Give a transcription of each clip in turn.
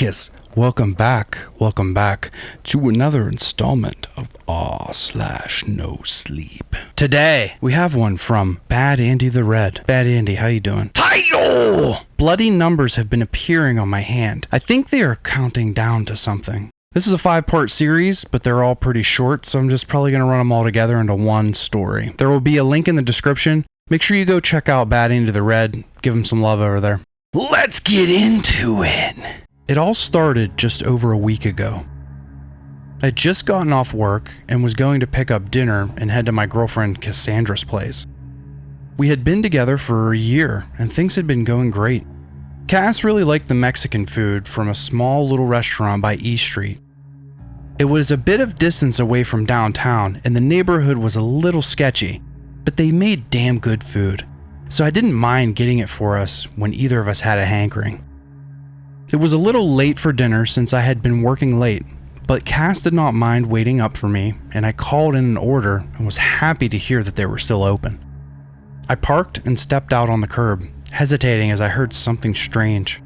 Marcus, welcome back to another installment of R/No Sleep. Today, we have one from Bad Andy the Red. Bad Andy, how you doing? Title! Bloody numbers have been appearing on my hand. I think they are counting down to something. This is a 5-part series, but they're all pretty short, so I'm just probably going to run them all together into one story. There will be a link in the description. Make sure you go check out Bad Andy the Red. Give him some love over there. Let's get into it. It all started just over a week ago. I'd just gotten off work and was going to pick up dinner and head to my girlfriend Cassandra's place. We had been together for a year and things had been going great. Cass really liked the Mexican food from a small little restaurant by E Street. It was a bit of distance away from downtown and the neighborhood was a little sketchy, but they made damn good food, so I didn't mind getting it for us when either of us had a hankering. It was a little late for dinner since I had been working late, but Cass did not mind waiting up for me, and I called in an order and was happy to hear that they were still open. I parked and stepped out on the curb, hesitating as I heard something strange.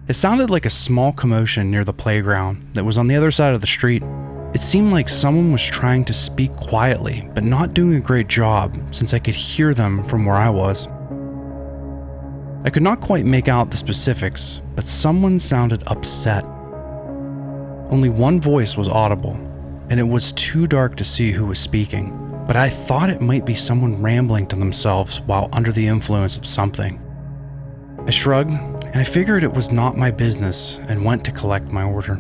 It sounded like a small commotion near the playground that was on the other side of the street. It seemed like someone was trying to speak quietly, but not doing a great job since I could hear them from where I was. I could not quite make out the specifics, but someone sounded upset. Only one voice was audible, and it was too dark to see who was speaking, but I thought it might be someone rambling to themselves while under the influence of something. I shrugged, and I figured it was not my business and went to collect my order.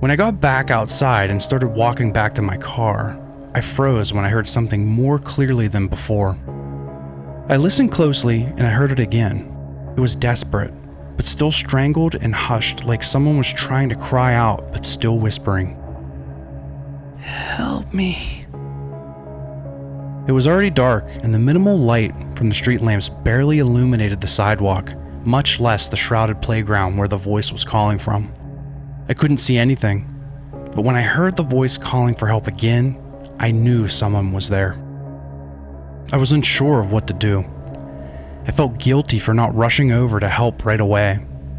When I got back outside and started walking back to my car, I froze when I heard something more clearly than before. I listened closely and I heard it again. It was desperate, but still strangled and hushed like someone was trying to cry out but still whispering. Help me. It was already dark and the minimal light from the street lamps barely illuminated the sidewalk, much less the shrouded playground where the voice was calling from. I couldn't see anything, but when I heard the voice calling for help again, I knew someone was there. I was unsure of what to do. I felt guilty for not rushing over to help right away,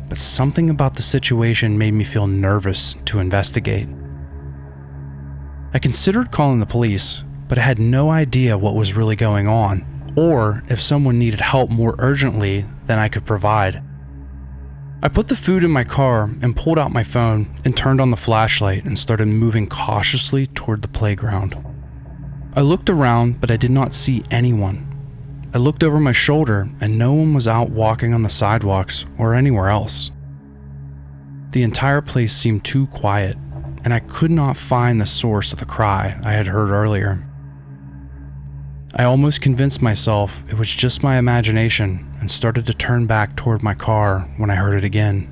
but something about the situation made me feel nervous to investigate. I considered calling the police, but I had no idea what was really going on, or if someone needed help more urgently than I could provide. I put the food in my car and pulled out my phone and turned on the flashlight and started moving cautiously toward the playground. I looked around, but I did not see anyone. I looked over my shoulder and no one was out walking on the sidewalks or anywhere else. The entire place seemed too quiet, and I could not find the source of the cry I had heard earlier. I almost convinced myself it was just my imagination and started to turn back toward my car when I heard it again.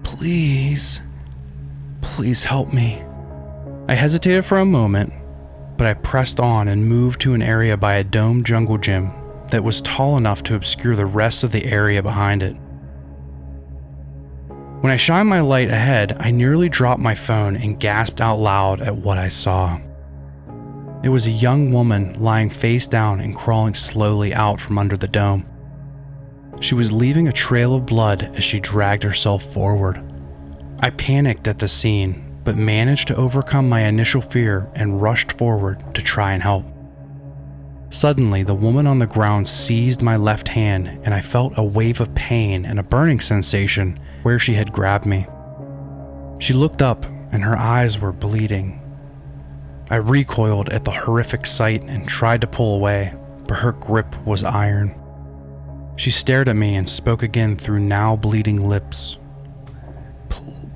Please help me. I hesitated for a moment, but I pressed on and moved to an area by a domed jungle gym that was tall enough to obscure the rest of the area behind it. When I shined my light ahead, I nearly dropped my phone and gasped out loud at what I saw. It was a young woman lying face down and crawling slowly out from under the dome. She was leaving a trail of blood as she dragged herself forward. I panicked at the scene, but managed to overcome my initial fear and rushed forward to try and help. Suddenly, the woman on the ground seized my left hand and I felt a wave of pain and a burning sensation where she had grabbed me. She looked up and her eyes were bleeding. I recoiled at the horrific sight and tried to pull away, but her grip was iron. She stared at me and spoke again through now bleeding lips.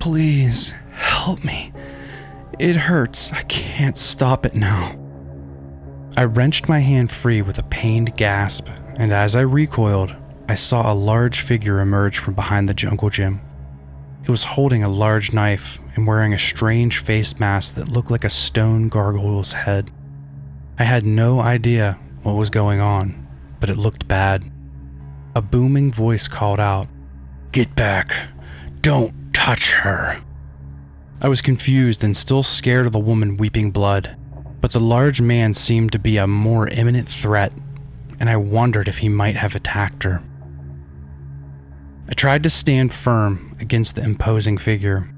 Please, help me. It hurts. I can't stop it now. I wrenched my hand free with a pained gasp, and as I recoiled, I saw a large figure emerge from behind the jungle gym. It was holding a large knife and wearing a strange face mask that looked like a stone gargoyle's head. I had no idea what was going on, but it looked bad. A booming voice called out, "Get back! Don't touch her!" I was confused and still scared of the woman weeping blood, but the large man seemed to be a more imminent threat, and I wondered if he might have attacked her. I tried to stand firm against the imposing figure.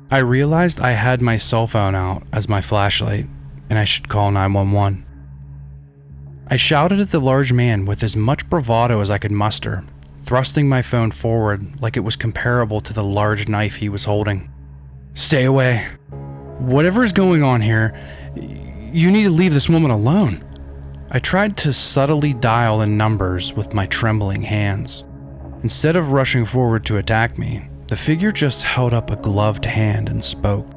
I realized I had my cell phone out as my flashlight, and I should call 911. I shouted at the large man with as much bravado as I could muster, thrusting my phone forward like it was comparable to the large knife he was holding. "Stay away. Whatever is going on here, you need to leave this woman alone." I tried to subtly dial the numbers with my trembling hands. Instead of rushing forward to attack me, the figure just held up a gloved hand and spoke.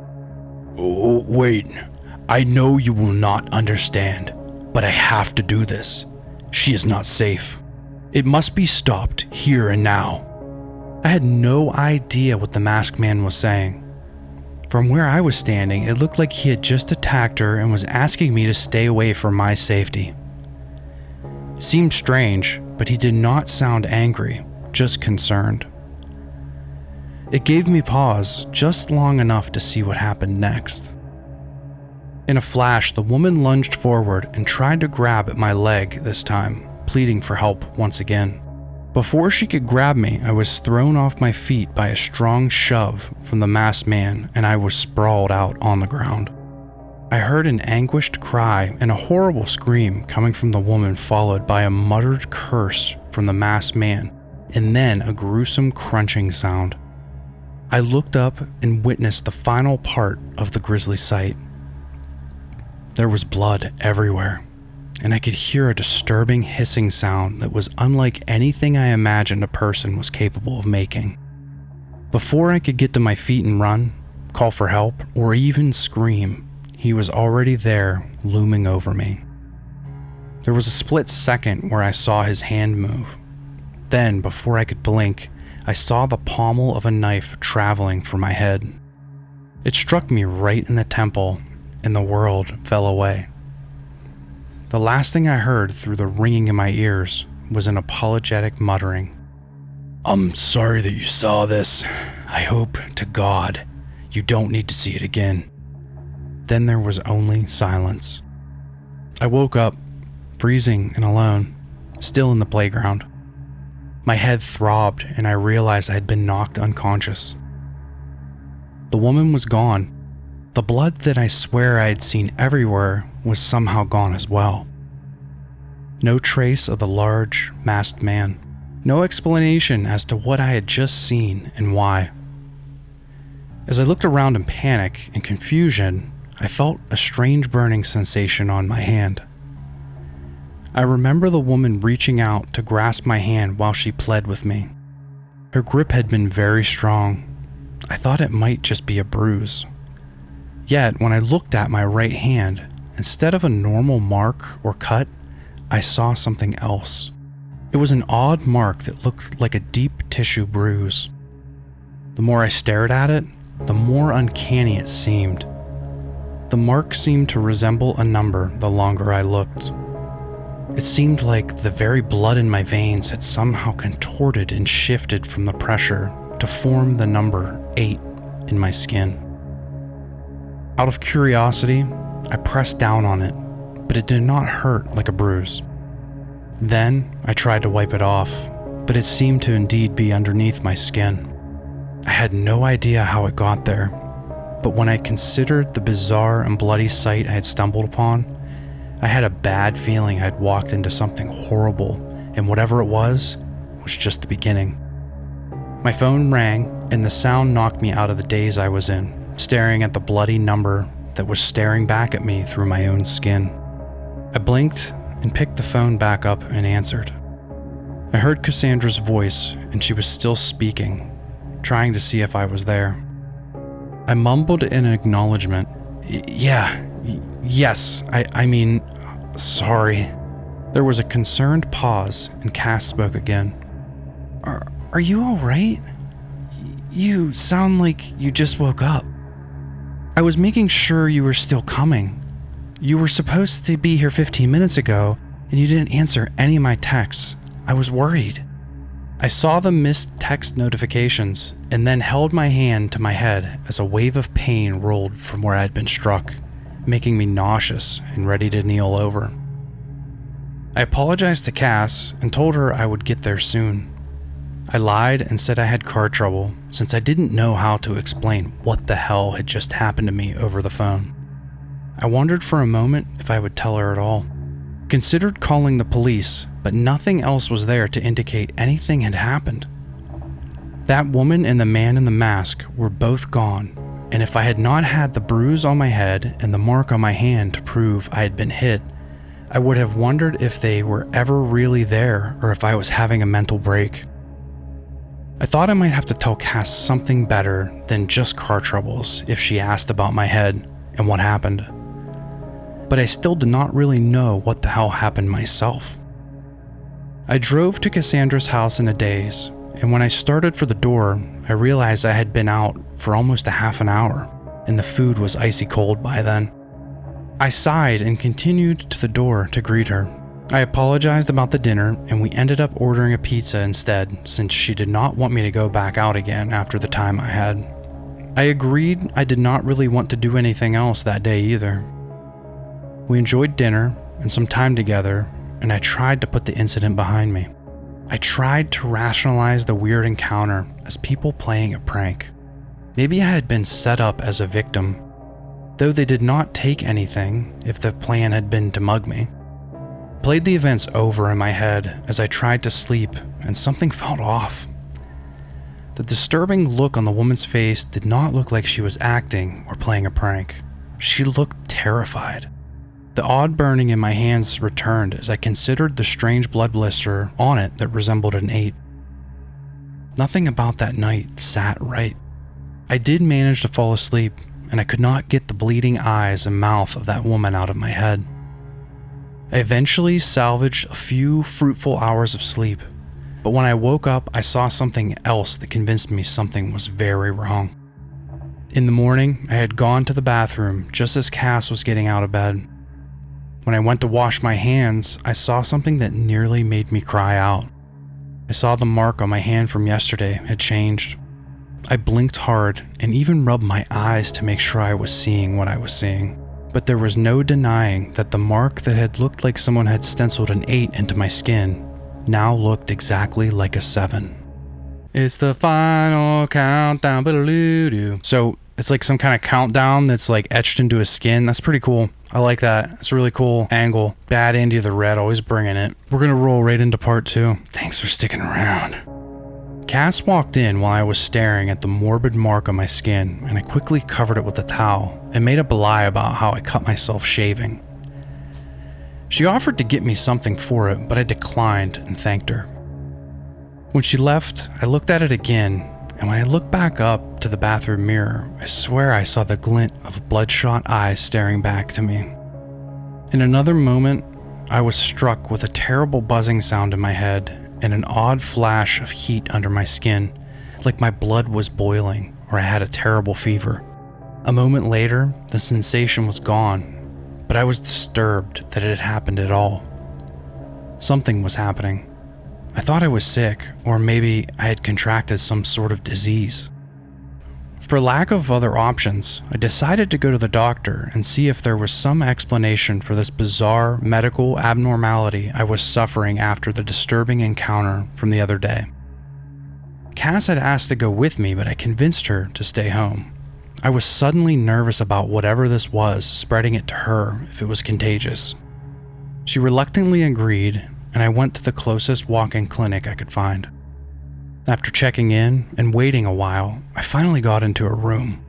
"Oh, wait. I know you will not understand, but I have to do this. She is not safe. It must be stopped here and now." I had no idea what the masked man was saying. From where I was standing, it looked like he had just attacked her and was asking me to stay away for my safety. It seemed strange, but he did not sound angry, just concerned. It gave me pause just long enough to see what happened next. In a flash, the woman lunged forward and tried to grab at my leg this time, pleading for help once again. Before she could grab me, I was thrown off my feet by a strong shove from the masked man, and I was sprawled out on the ground. I heard an anguished cry and a horrible scream coming from the woman, followed by a muttered curse from the masked man, and then a gruesome crunching sound. I looked up and witnessed the final part of the grisly sight. There was blood everywhere, and I could hear a disturbing hissing sound that was unlike anything I imagined a person was capable of making. Before I could get to my feet and run, call for help, or even scream, he was already there, looming over me. There was a split second where I saw his hand move. Then, before I could blink, I saw the pommel of a knife traveling for my head. It struck me right in the temple, and the world fell away. The last thing I heard through the ringing in my ears was an apologetic muttering. "I'm sorry that you saw this. I hope to God you don't need to see it again." Then there was only silence. I woke up, freezing and alone, still in the playground. My head throbbed and I realized I had been knocked unconscious. The woman was gone. The blood that I swear I had seen everywhere was somehow gone as well. No trace of the large, masked man. No explanation as to what I had just seen and why. As I looked around in panic and confusion, I felt a strange burning sensation on my hand. I remember the woman reaching out to grasp my hand while she pled with me. Her grip had been very strong. I thought it might just be a bruise. Yet, when I looked at my right hand, instead of a normal mark or cut, I saw something else. It was an odd mark that looked like a deep tissue bruise. The more I stared at it, the more uncanny it seemed. The mark seemed to resemble a number the longer I looked. It seemed like the very blood in my veins had somehow contorted and shifted from the pressure to form the number 8 in my skin. Out of curiosity, I pressed down on it, but it did not hurt like a bruise. Then I tried to wipe it off, but it seemed to indeed be underneath my skin. I had no idea how it got there, but when I considered the bizarre and bloody sight I had stumbled upon, I had a bad feeling I'd walked into something horrible, and whatever it was just the beginning. My phone rang, and the sound knocked me out of the daze I was in, staring at the bloody number that was staring back at me through my own skin. I blinked and picked the phone back up and answered. I heard Cassandra's voice, and she was still speaking, trying to see if I was there. I mumbled in acknowledgement. Yes, I mean, sorry. There was a concerned pause, and Cass spoke again. Are you all right? You sound like you just woke up. I was making sure you were still coming. You were supposed to be here 15 minutes ago, and you didn't answer any of my texts. I was worried. I saw the missed text notifications, and then held my hand to my head as a wave of pain rolled from where I had been struck, making me nauseous and ready to kneel over. I apologized to Cass and told her I would get there soon. I lied and said I had car trouble since I didn't know how to explain what the hell had just happened to me over the phone. I wondered for a moment if I would tell her at all. Considered calling the police, but nothing else was there to indicate anything had happened. That woman and the man in the mask were both gone, and if I had not had the bruise on my head and the mark on my hand to prove I had been hit, I would have wondered if they were ever really there or if I was having a mental break. I thought I might have to tell Cass something better than just car troubles if she asked about my head and what happened. But I still did not really know what the hell happened myself. I drove to Cassandra's house in a daze, and when I started for the door, I realized I had been out for almost a half an hour, and the food was icy cold by then. I sighed and continued to the door to greet her. I apologized about the dinner, and we ended up ordering a pizza instead, since she did not want me to go back out again after the time I had. I agreed I did not really want to do anything else that day either. We enjoyed dinner and some time together, and I tried to put the incident behind me. I tried to rationalize the weird encounter as people playing a prank. Maybe I had been set up as a victim, though they did not take anything if the plan had been to mug me. Played the events over in my head as I tried to sleep, and something felt off. The disturbing look on the woman's face did not look like she was acting or playing a prank. She looked terrified. The odd burning in my hands returned as I considered the strange blood blister on it that resembled an 8. Nothing about that night sat right. I did manage to fall asleep, and I could not get the bleeding eyes and mouth of that woman out of my head. I eventually salvaged a few fruitful hours of sleep, but when I woke up, I saw something else that convinced me something was very wrong. In the morning, I had gone to the bathroom just as Cass was getting out of bed. When I went to wash my hands, I saw something that nearly made me cry out. I saw the mark on my hand from yesterday had changed. I blinked hard and even rubbed my eyes to make sure I was seeing what I was seeing. But there was no denying that the mark that had looked like someone had stenciled an 8 into my skin now looked exactly like a 7. It's the final countdown. So it's like some kind of countdown that's like etched into his skin. That's pretty cool. I like that. It's a really cool angle. Bad Andy the Red, always bringing it. We're going to roll right into part 2. Thanks for sticking around. Cass walked in while I was staring at the morbid mark on my skin, and I quickly covered it with a towel and made up a lie about how I cut myself shaving. She offered to get me something for it, but I declined and thanked her. When she left, I looked at it again, and when I looked back up to the bathroom mirror, I swear I saw the glint of bloodshot eyes staring back to me. In another moment, I was struck with a terrible buzzing sound in my head and an odd flash of heat under my skin, like my blood was boiling or I had a terrible fever. A moment later, the sensation was gone, but I was disturbed that it had happened at all. Something was happening. I thought I was sick, or maybe I had contracted some sort of disease. For lack of other options, I decided to go to the doctor and see if there was some explanation for this bizarre medical abnormality I was suffering after the disturbing encounter from the other day. Cass had asked to go with me, but I convinced her to stay home. I was suddenly nervous about whatever this was, spreading it to her if it was contagious. She reluctantly agreed, and I went to the closest walk-in clinic I could find. After checking in and waiting a while, I finally got into a room.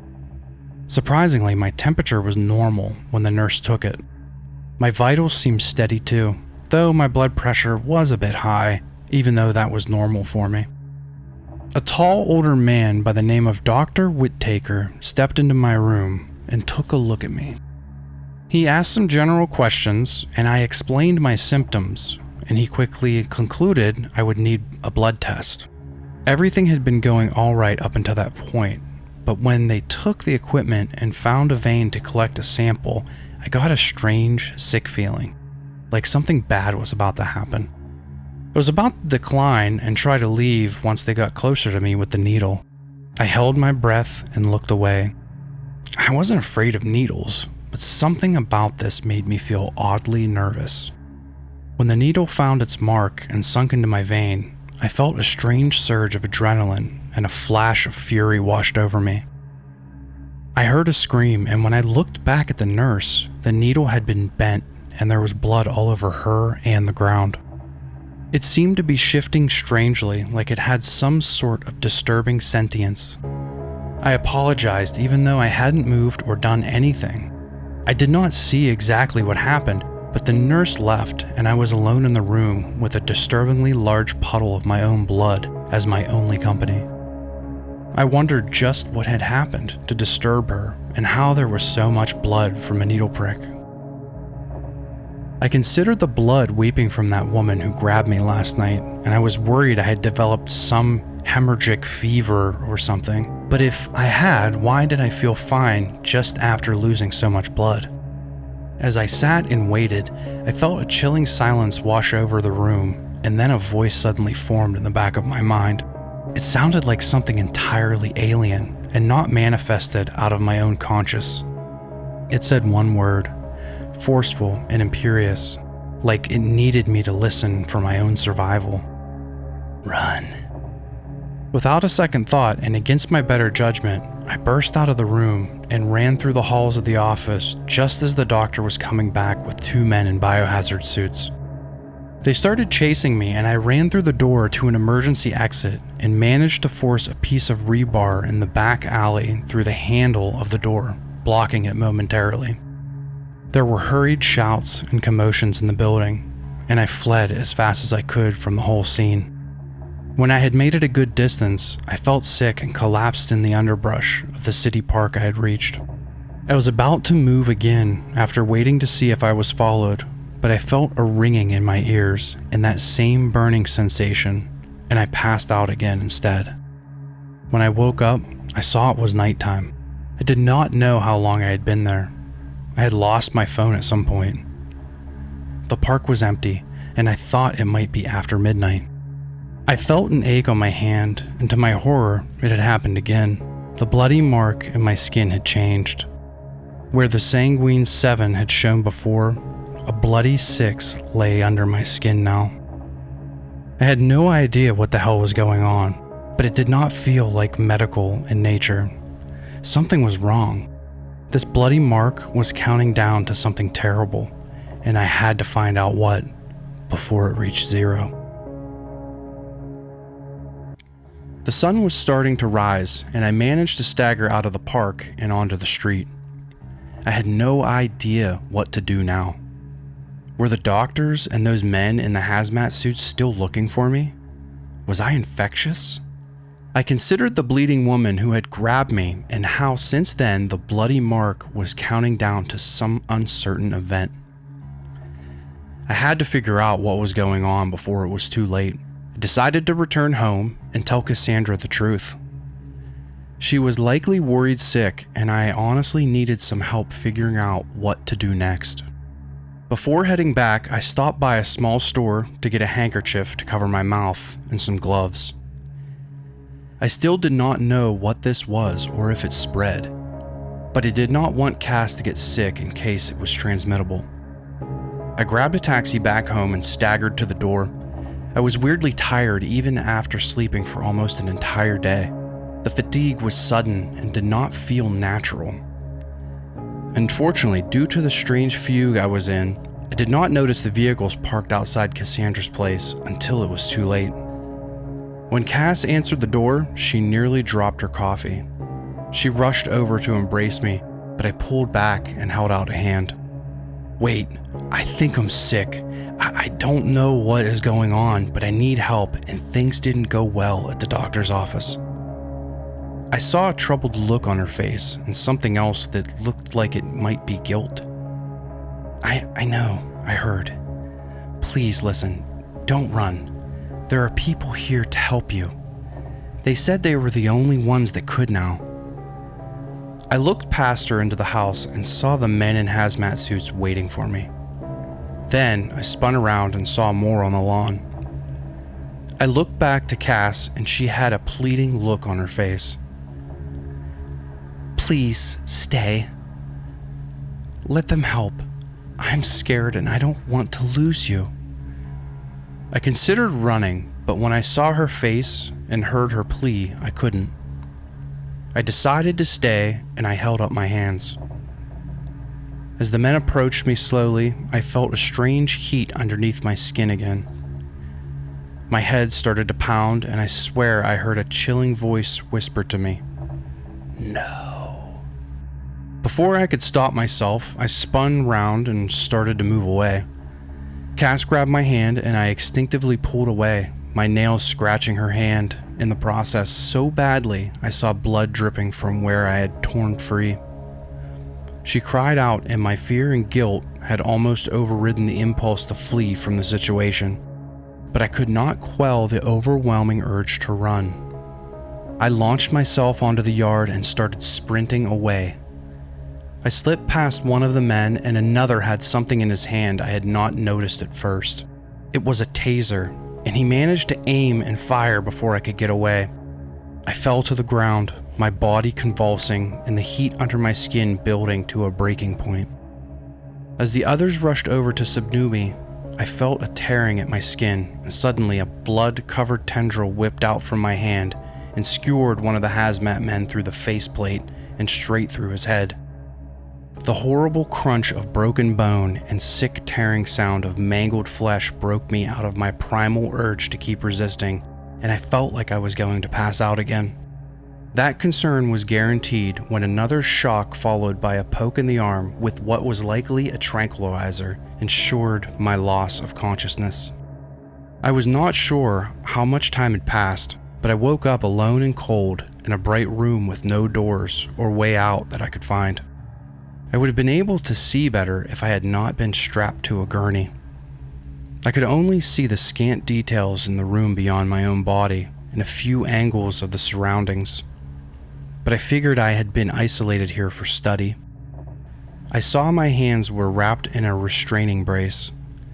Surprisingly, my temperature was normal when the nurse took it. My vitals seemed steady too, though my blood pressure was a bit high, even though that was normal for me. A tall older man by the name of Dr. Whittaker stepped into my room and took a look at me. He asked some general questions, and I explained my symptoms, and he quickly concluded I would need a blood test. Everything had been going all right up until that point, but when they took the equipment and found a vein to collect a sample, I got a strange, sick feeling, like something bad was about to happen. I was about to decline and try to leave once they got closer to me with the needle. I held my breath and looked away. I wasn't afraid of needles, but something about this made me feel oddly nervous. When the needle found its mark and sunk into my vein, I felt a strange surge of adrenaline and a flash of fury washed over me. I heard a scream, and when I looked back at the nurse, the needle had been bent and there was blood all over her and the ground. It seemed to be shifting strangely, like it had some sort of disturbing sentience. I apologized even though I hadn't moved or done anything. I did not see exactly what happened, but the nurse left and I was alone in the room with a disturbingly large puddle of my own blood as my only company. I wondered just what had happened to disturb her and how there was so much blood from a needle prick. I considered the blood weeping from that woman who grabbed me last night, and I was worried I had developed some hemorrhagic fever or something. But if I had, why did I feel fine just after losing so much blood? As I sat and waited, I felt a chilling silence wash over the room, and then a voice suddenly formed in the back of my mind. It sounded like something entirely alien and not manifested out of my own conscious. It said one word, forceful and imperious, like it needed me to listen for my own survival. Run. Without a second thought and against my better judgment, I burst out of the room and ran through the halls of the office just as the doctor was coming back with 2 men in biohazard suits. They started chasing me, and I ran through the door to an emergency exit and managed to force a piece of rebar in the back alley through the handle of the door, blocking it momentarily. There were hurried shouts and commotions in the building, and I fled as fast as I could from the whole scene. When I had made it a good distance, I felt sick and collapsed in the underbrush of the city park I had reached. I was about to move again after waiting to see if I was followed, but I felt a ringing in my ears and that same burning sensation, and I passed out again instead. When I woke up, I saw it was nighttime. I did not know how long I had been there. I had lost my phone at some point. The park was empty, and I thought it might be after midnight. I felt an ache on my hand, and to my horror, it had happened again. The bloody mark in my skin had changed. Where the sanguine 7 had shown before, a bloody 6 lay under my skin now. I had no idea what the hell was going on, but it did not feel like medical in nature. Something was wrong. This bloody mark was counting down to something terrible, and I had to find out what before it reached 0. The sun was starting to rise, and I managed to stagger out of the park and onto the street. I had no idea what to do now. Were the doctors and those men in the hazmat suits still looking for me? Was I infectious? I considered the bleeding woman who had grabbed me and how since then the bloody mark was counting down to some uncertain event. I had to figure out what was going on before it was too late. I decided to return home and tell Cassandra the truth. She was likely worried sick, and I honestly needed some help figuring out what to do next. Before heading back, I stopped by a small store to get a handkerchief to cover my mouth and some gloves. I still did not know what this was or if it spread, but I did not want Cass to get sick in case it was transmittable. I grabbed a taxi back home and staggered to the door. I was weirdly tired even after sleeping for almost an entire day. The fatigue was sudden and did not feel natural. Unfortunately, due to the strange fugue I was in, I did not notice the vehicles parked outside Cassandra's place until it was too late. When Cass answered the door, she nearly dropped her coffee. She rushed over to embrace me, but I pulled back and held out a hand. Wait, I think I'm sick. I don't know what is going on, but I need help, and things didn't go well at the doctor's office. I saw a troubled look on her face and something else that looked like it might be guilt. I know, I heard. Please listen, don't run. There are people here to help you. They said they were the only ones that could now. I looked past her into the house and saw the men in hazmat suits waiting for me. Then I spun around and saw more on the lawn. I looked back to Cass and she had a pleading look on her face. Please stay. Let them help. I'm scared and I don't want to lose you. I considered running, but when I saw her face and heard her plea, I couldn't. I decided to stay, and I held up my hands. As the men approached me slowly, I felt a strange heat underneath my skin again. My head started to pound, and I swear I heard a chilling voice whisper to me, "No." Before I could stop myself, I spun round and started to move away. Cass grabbed my hand, and I instinctively pulled away, my nails scratching her hand, in the process so badly I saw blood dripping from where I had torn free. She cried out, and my fear and guilt had almost overridden the impulse to flee from the situation, but I could not quell the overwhelming urge to run. I launched myself onto the yard and started sprinting away. I slipped past one of the men, and another had something in his hand I had not noticed at first. It was a taser, and he managed to aim and fire before I could get away. I fell to the ground, my body convulsing and the heat under my skin building to a breaking point. As the others rushed over to subdue me, I felt a tearing at my skin, and suddenly a blood-covered tendril whipped out from my hand and skewered one of the hazmat men through the faceplate and straight through his head. The horrible crunch of broken bone and sick tearing sound of mangled flesh broke me out of my primal urge to keep resisting, and I felt like I was going to pass out again. That concern was guaranteed when another shock followed by a poke in the arm with what was likely a tranquilizer ensured my loss of consciousness. I was not sure how much time had passed, but I woke up alone and cold in a bright room with no doors or way out that I could find. I would have been able to see better if I had not been strapped to a gurney. I could only see the scant details in the room beyond my own body and a few angles of the surroundings, but I figured I had been isolated here for study. I saw my hands were wrapped in a restraining brace,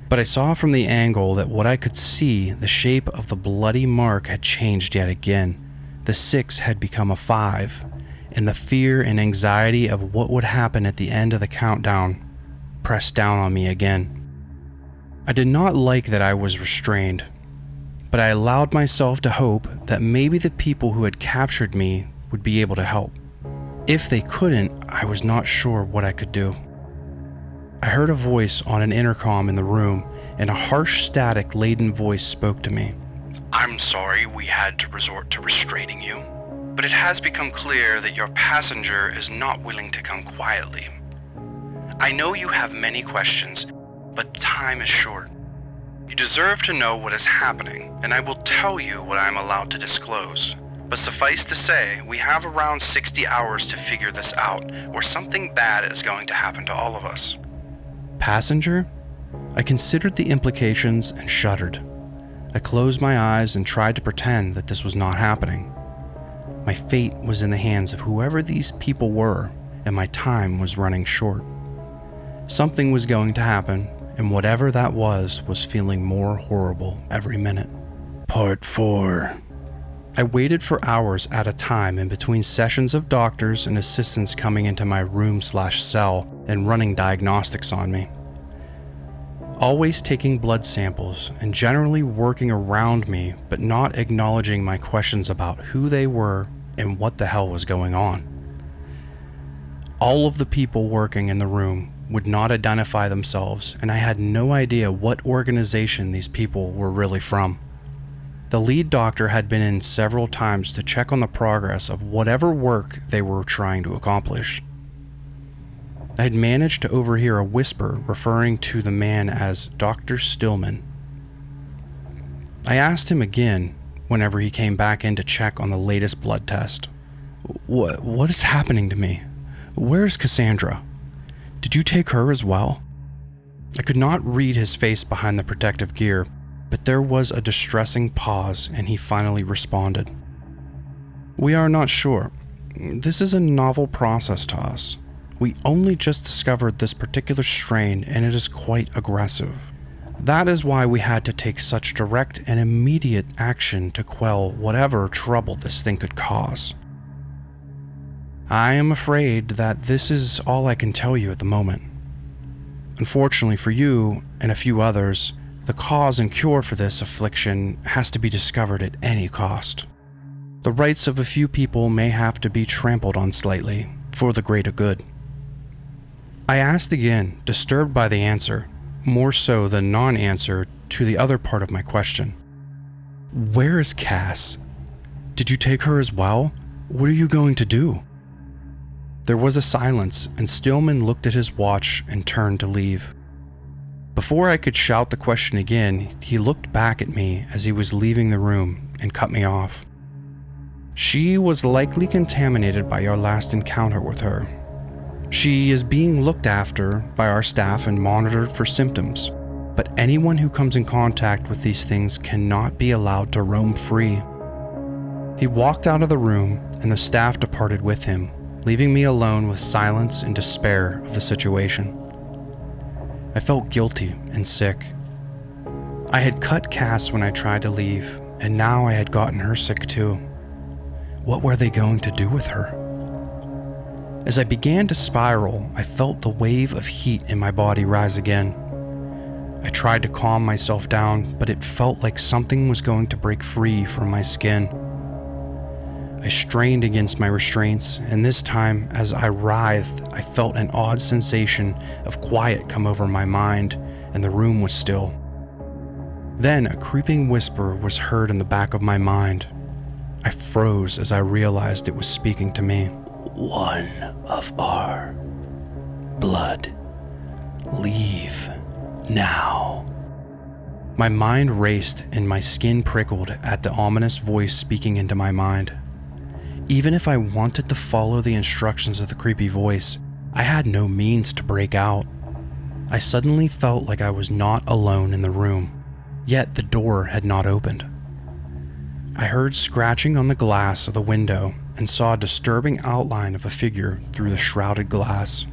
but I saw from the angle that what I could see, the shape of the bloody mark had changed yet again. The 6 had become a 5. And the fear and anxiety of what would happen at the end of the countdown pressed down on me again. I did not like that I was restrained, but I allowed myself to hope that maybe the people who had captured me would be able to help. If they couldn't, I was not sure what I could do. I heard a voice on an intercom in the room, and a harsh, static-laden voice spoke to me. "I'm sorry we had to resort to restraining you, but it has become clear that your passenger is not willing to come quietly. I know you have many questions, but time is short. You deserve to know what is happening, and I will tell you what I am allowed to disclose. But suffice to say, we have around 60 hours to figure this out, or something bad is going to happen to all of us." Passenger? I considered the implications and shuddered. I closed my eyes and tried to pretend that this was not happening. My fate was in the hands of whoever these people were, and my time was running short. Something was going to happen, and whatever that was feeling more horrible every minute. Part 4. I waited for hours at a time in between sessions of doctors and assistants coming into my room/cell and running diagnostics on me. Always taking blood samples and generally working around me, but not acknowledging my questions about who they were and what the hell was going on. All of the people working in the room would not identify themselves, and I had no idea what organization these people were really from. The lead doctor had been in several times to check on the progress of whatever work they were trying to accomplish. I had managed to overhear a whisper referring to the man as Dr. Stillman. I asked him again whenever he came back in to check on the latest blood test. What is happening to me? Where's Cassandra? Did you take her as well?" I could not read his face behind the protective gear, but there was a distressing pause, and he finally responded. "We are not sure. This is a novel process to us. We only just discovered this particular strain, and it is quite aggressive. That is why we had to take such direct and immediate action to quell whatever trouble this thing could cause. I am afraid that this is all I can tell you at the moment. Unfortunately for you and a few others, The cause and cure for this affliction has to be discovered at any cost. The rights of a few people may have to be trampled on slightly for the greater good. I asked again, disturbed by the answer, more so than non-answer to the other part of my question. Where is Cass? Did you take her as well? What are you going to do? There was a silence, and Stillman looked at his watch and turned to leave. Before I could shout the question again, he looked back at me as he was leaving the room and cut me off. She was likely contaminated by your last encounter with her. She is being looked after by our staff and monitored for symptoms, but anyone who comes in contact with these things cannot be allowed to roam free. He walked out of the room, and the staff departed with him, leaving me alone with silence and despair of the situation. I felt guilty and sick. I had cut Cass when I tried to leave, and now I had gotten her sick too. What were they going to do with her? As I began to spiral, I felt the wave of heat in my body rise again. I tried to calm myself down, but it felt like something was going to break free from my skin. I strained against my restraints, and this time, as I writhed, I felt an odd sensation of quiet come over my mind, and the room was still. Then a creeping whisper was heard in the back of my mind. I froze as I realized it was speaking to me. One of our blood. Leave now. My mind raced and my skin prickled at the ominous voice speaking into my mind. Even if I wanted to follow the instructions of the creepy voice, I had no means to break out. I suddenly felt like I was not alone in the room, yet the door had not opened. I heard scratching on the glass of the window and saw a disturbing outline of a figure through the shrouded glass.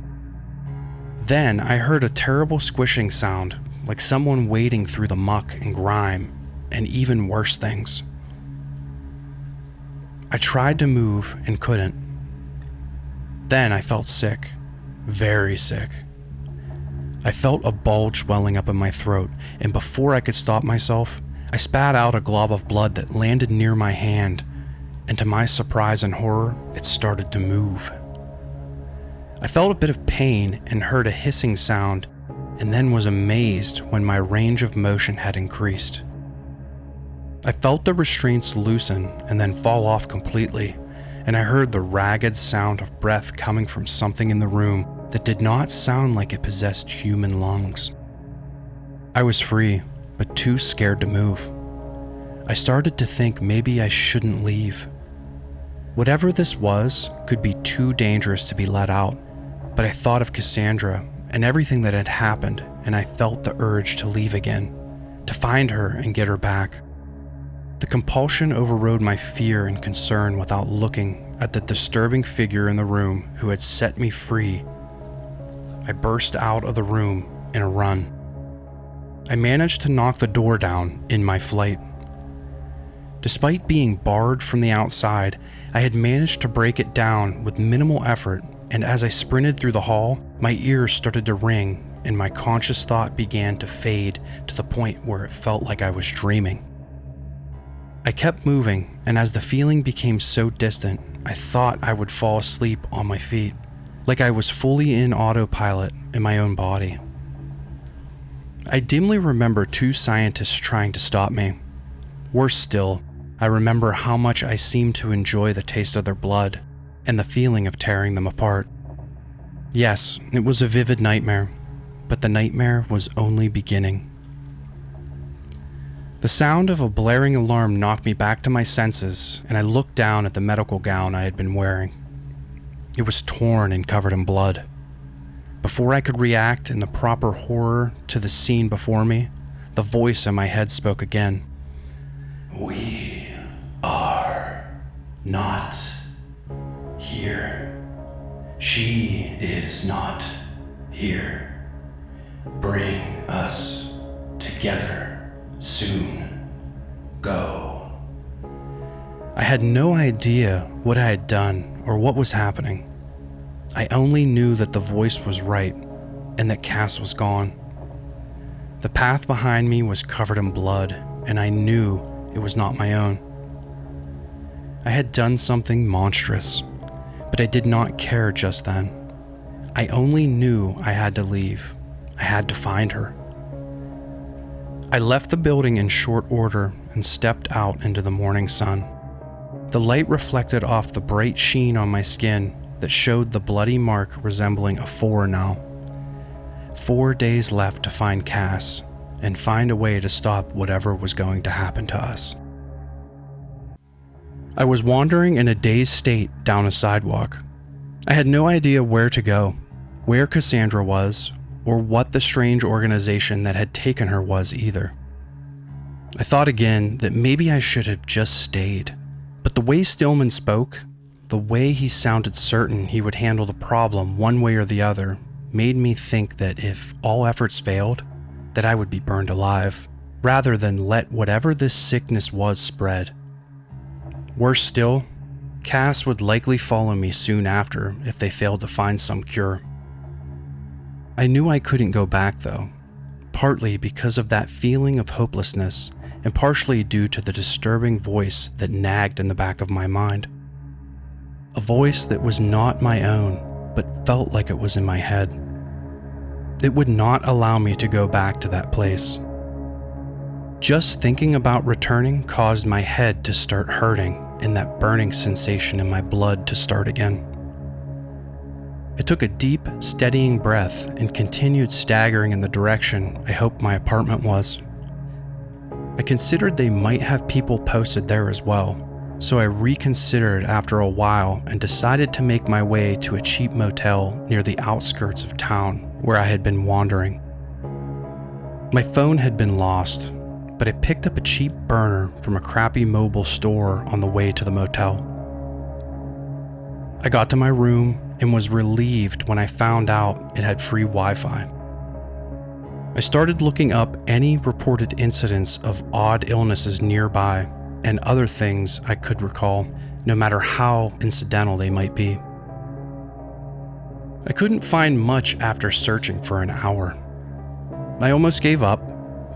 Then I heard a terrible squishing sound, like someone wading through the muck and grime, and even worse things. I tried to move and couldn't. Then I felt sick, very sick. I felt a bulge welling up in my throat, and before I could stop myself, I spat out a glob of blood that landed near my hand, and to my surprise and horror, it started to move. I felt a bit of pain and heard a hissing sound, and then was amazed when my range of motion had increased. I felt the restraints loosen and then fall off completely, and I heard the ragged sound of breath coming from something in the room that did not sound like it possessed human lungs. I was free, but too scared to move. I started to think maybe I shouldn't leave. Whatever this was could be too dangerous to be let out, but I thought of Cassandra and everything that had happened, and I felt the urge to leave again, to find her and get her back. The compulsion overrode my fear and concern without looking at the disturbing figure in the room who had set me free. I burst out of the room in a run. I managed to knock the door down in my flight. Despite being barred from the outside, I had managed to break it down with minimal effort, and as I sprinted through the hall, my ears started to ring and my conscious thought began to fade to the point where it felt like I was dreaming. I kept moving, and as the feeling became so distant, I thought I would fall asleep on my feet, like I was fully in autopilot in my own body. I dimly remember 2 scientists trying to stop me. Worse still, I remember how much I seemed to enjoy the taste of their blood and the feeling of tearing them apart. Yes, it was a vivid nightmare, but the nightmare was only beginning. The sound of a blaring alarm knocked me back to my senses, and I looked down at the medical gown I had been wearing. It was torn and covered in blood. Before I could react in the proper horror to the scene before me, the voice in my head spoke again. We are not here. She is not here. Bring us together soon. Go. I had no idea what I had done or what was happening. I only knew that the voice was right and that Cass was gone. The path behind me was covered in blood, and I knew it was not my own. I had done something monstrous, but I did not care just then. I only knew I had to leave. I had to find her. I left the building in short order and stepped out into the morning sun. The light reflected off the bright sheen on my skin that showed the bloody mark resembling a 4 now. 4 days left to find Cass and find a way to stop whatever was going to happen to us. I was wandering in a dazed state down a sidewalk. I had no idea where to go, where Cassandra was, or what the strange organization that had taken her was either. I thought again that maybe I should have just stayed, but the way Stillman spoke, the way he sounded certain he would handle the problem one way or the other, made me think that if all efforts failed, that I would be burned alive, rather than let whatever this sickness was spread. Worse still, Cass would likely follow me soon after if they failed to find some cure. I knew I couldn't go back though, partly because of that feeling of hopelessness and partially due to the disturbing voice that nagged in the back of my mind. A voice that was not my own, but felt like it was in my head. It would not allow me to go back to that place. Just thinking about returning caused my head to start hurting and that burning sensation in my blood to start again. I took a deep, steadying breath and continued staggering in the direction I hoped my apartment was. I considered they might have people posted there as well, so I reconsidered after a while and decided to make my way to a cheap motel near the outskirts of town where I had been wandering. My phone had been lost, but I picked up a cheap burner from a crappy mobile store on the way to the motel. I got to my room and was relieved when I found out it had free Wi-Fi. I started looking up any reported incidents of odd illnesses nearby and other things I could recall, no matter how incidental they might be. I couldn't find much after searching for an hour. I almost gave up,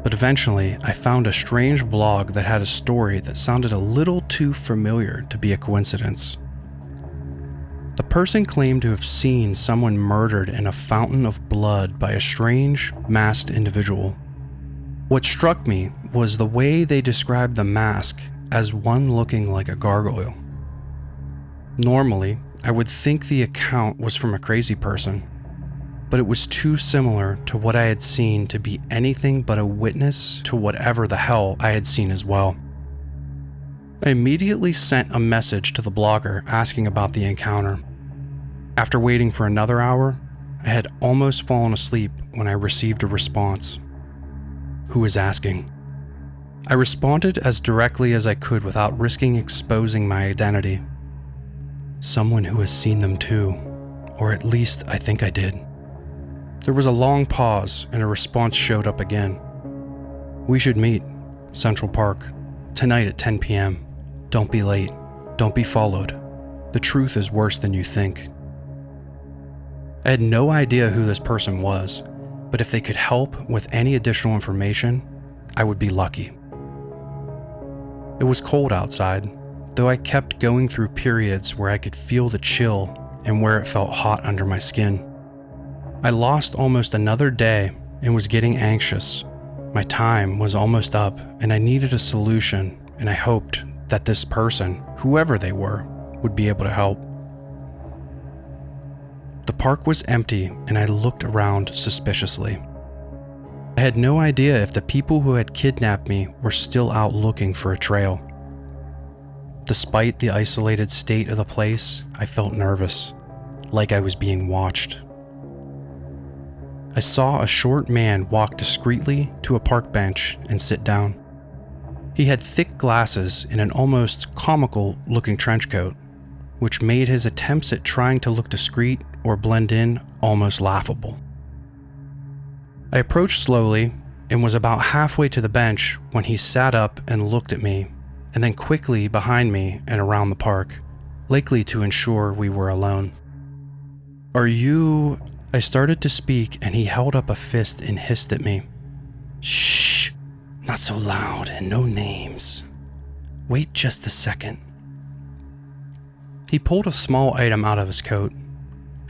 but eventually I found a strange blog that had a story that sounded a little too familiar to be a coincidence. The person claimed to have seen someone murdered in a fountain of blood by a strange, masked individual. What struck me was the way they described the mask as one looking like a gargoyle. Normally, I would think the account was from a crazy person, but it was too similar to what I had seen to be anything but a witness to whatever the hell I had seen as well. I immediately sent a message to the blogger asking about the encounter. After waiting for another hour, I had almost fallen asleep when I received a response. Who is asking? I responded as directly as I could without risking exposing my identity. Someone who has seen them too, or at least I think I did. There was a long pause and a response showed up again. We should meet, Central Park, tonight at 10 p.m. Don't be late. Don't be followed. The truth is worse than you think. I had no idea who this person was, but if they could help with any additional information, I would be lucky. It was cold outside, though I kept going through periods where I could feel the chill and where it felt hot under my skin. I lost almost another day and was getting anxious. My time was almost up and I needed a solution, and I hoped that this person, whoever they were, would be able to help. The park was empty and I looked around suspiciously. I had no idea if the people who had kidnapped me were still out looking for a trail. Despite the isolated state of the place, I felt nervous, like I was being watched. I saw a short man walk discreetly to a park bench and sit down. He had thick glasses and an almost comical-looking trench coat, which made his attempts at trying to look discreet or blend in almost laughable. I approached slowly and was about halfway to the bench when he sat up and looked at me, and then quickly behind me and around the park, likely to ensure we were alone. Are you... I started to speak and he held up a fist and hissed at me. Shh, not so loud and no names. Wait just a second. He pulled a small item out of his coat.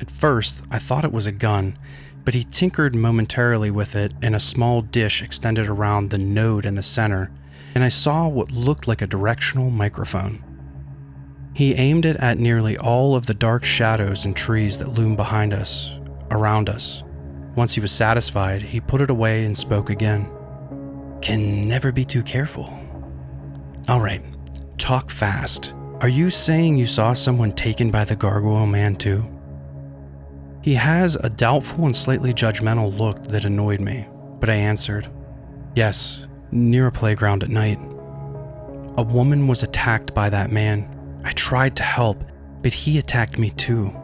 At first, I thought it was a gun, but he tinkered momentarily with it in a small dish extended around the node in the center, and I saw what looked like a directional microphone. He aimed it at nearly all of the dark shadows and trees that loomed behind us, around us. Once he was satisfied, he put it away and spoke again. Can never be too careful. All right, talk fast. Are you saying you saw someone taken by the Gargoyle Man too? He has a doubtful and slightly judgmental look that annoyed me, but I answered, yes, near a playground at night. A woman was attacked by that man. I tried to help, but he attacked me too.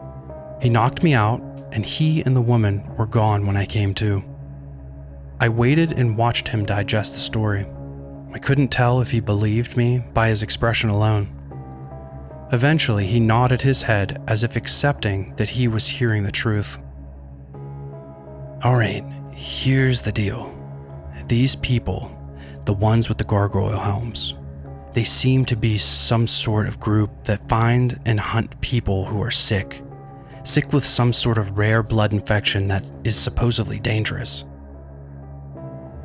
He knocked me out, and he and the woman were gone when I came to. I waited and watched him digest the story. I couldn't tell if he believed me by his expression alone. Eventually, he nodded his head as if accepting that he was hearing the truth. All right, here's the deal. These people, the ones with the gargoyle helms, they seem to be some sort of group that find and hunt people who are sick with some sort of rare blood infection that is supposedly dangerous.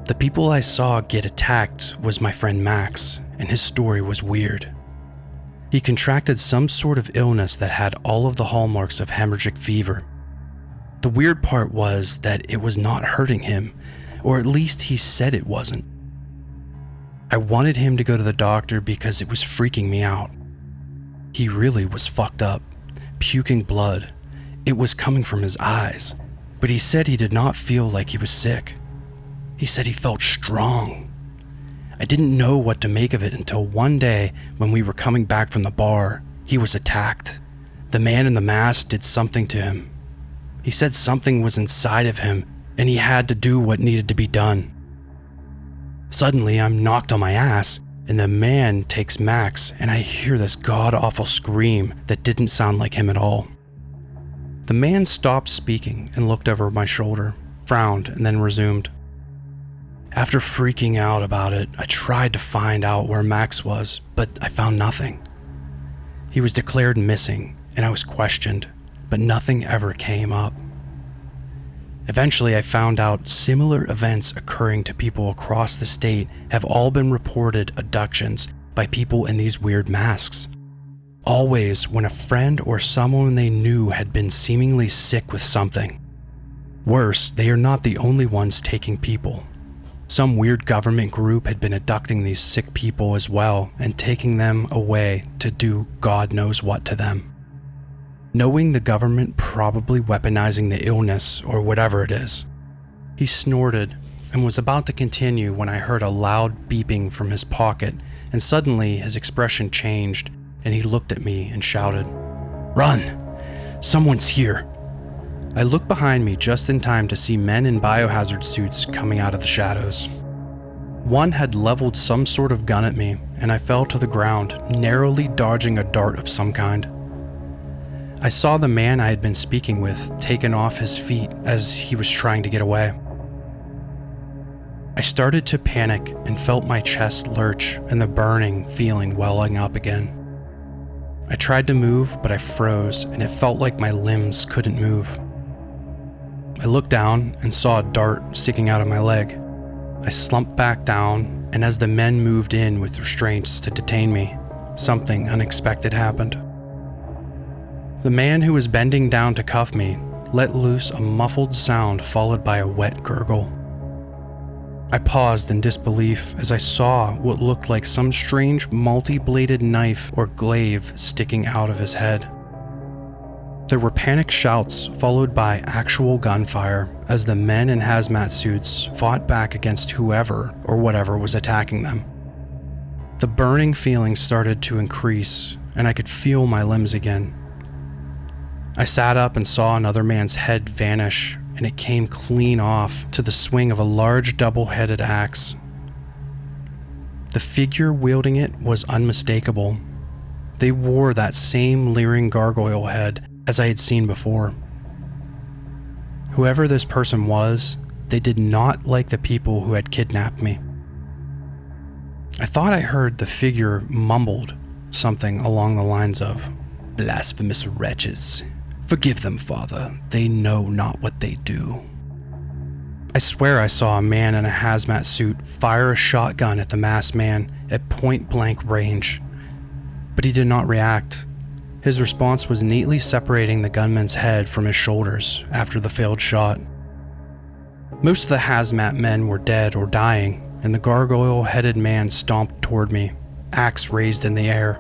The people I saw get attacked was my friend Max, and his story was weird. He contracted some sort of illness that had all of the hallmarks of hemorrhagic fever. The weird part was that it was not hurting him, or at least he said it wasn't. I wanted him to go to the doctor because it was freaking me out. He really was fucked up, puking blood. It was coming from his eyes, but he said he did not feel like he was sick. He said he felt strong. I didn't know what to make of it until one day when we were coming back from the bar, he was attacked. The man in the mask did something to him. He said something was inside of him and he had to do what needed to be done. Suddenly, I'm knocked on my ass and the man takes Max and I hear this god-awful scream that didn't sound like him at all. The man stopped speaking and looked over my shoulder, frowned, and then resumed. After freaking out about it, I tried to find out where Max was, but I found nothing. He was declared missing, and I was questioned, but nothing ever came up. Eventually, I found out similar events occurring to people across the state have all been reported abductions by people in these weird masks. Always when a friend or someone they knew had been seemingly sick with something. Worse, they are not the only ones taking people. Some weird government group had been abducting these sick people as well and taking them away to do God knows what to them. Knowing the government probably weaponizing the illness or whatever it is. He snorted and was about to continue when I heard a loud beeping from his pocket, and suddenly his expression changed and he looked at me and shouted, "Run! Someone's here!" I looked behind me just in time to see men in biohazard suits coming out of the shadows. One had leveled some sort of gun at me, and I fell to the ground, narrowly dodging a dart of some kind. I saw the man I had been speaking with taken off his feet as he was trying to get away. I started to panic and felt my chest lurch and the burning feeling welling up again. I tried to move, but I froze, and it felt like my limbs couldn't move. I looked down and saw a dart sticking out of my leg. I slumped back down, and as the men moved in with restraints to detain me, something unexpected happened. The man who was bending down to cuff me let loose a muffled sound followed by a wet gurgle. I paused in disbelief as I saw what looked like some strange multi-bladed knife or glaive sticking out of his head. There were panicked shouts followed by actual gunfire as the men in hazmat suits fought back against whoever or whatever was attacking them. The burning feeling started to increase and I could feel my limbs again. I sat up and saw another man's head vanish, and it came clean off to the swing of a large double-headed axe. The figure wielding it was unmistakable. They wore that same leering gargoyle head as I had seen before. Whoever this person was, They did not like the people who had kidnapped me. I thought I heard the figure mumbled something along the lines of, "Blasphemous wretches, forgive them, Father, they know not what they do." I swear I saw a man in a hazmat suit fire a shotgun at the masked man at point-blank range, but he did not react. His response was neatly separating the gunman's head from his shoulders after the failed shot. Most of the hazmat men were dead or dying, and the gargoyle-headed man stomped toward me, axe raised in the air.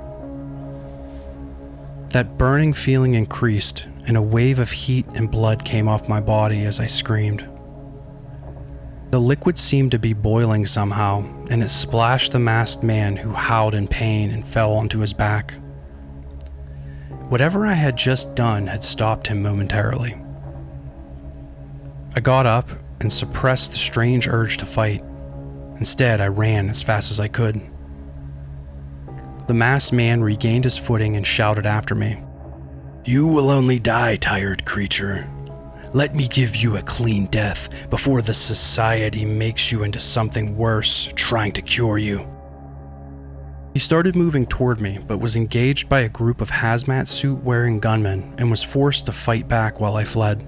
That burning feeling increased, and a wave of heat and blood came off my body as I screamed. The liquid seemed to be boiling somehow, and it splashed the masked man, who howled in pain and fell onto his back. Whatever I had just done had stopped him momentarily. I got up and suppressed the strange urge to fight. Instead, I ran as fast as I could. The masked man regained his footing and shouted after me, "You will only die, tired creature. Let me give you a clean death before the society makes you into something worse, trying to cure you." He started moving toward me, but was engaged by a group of hazmat suit-wearing gunmen and was forced to fight back while I fled.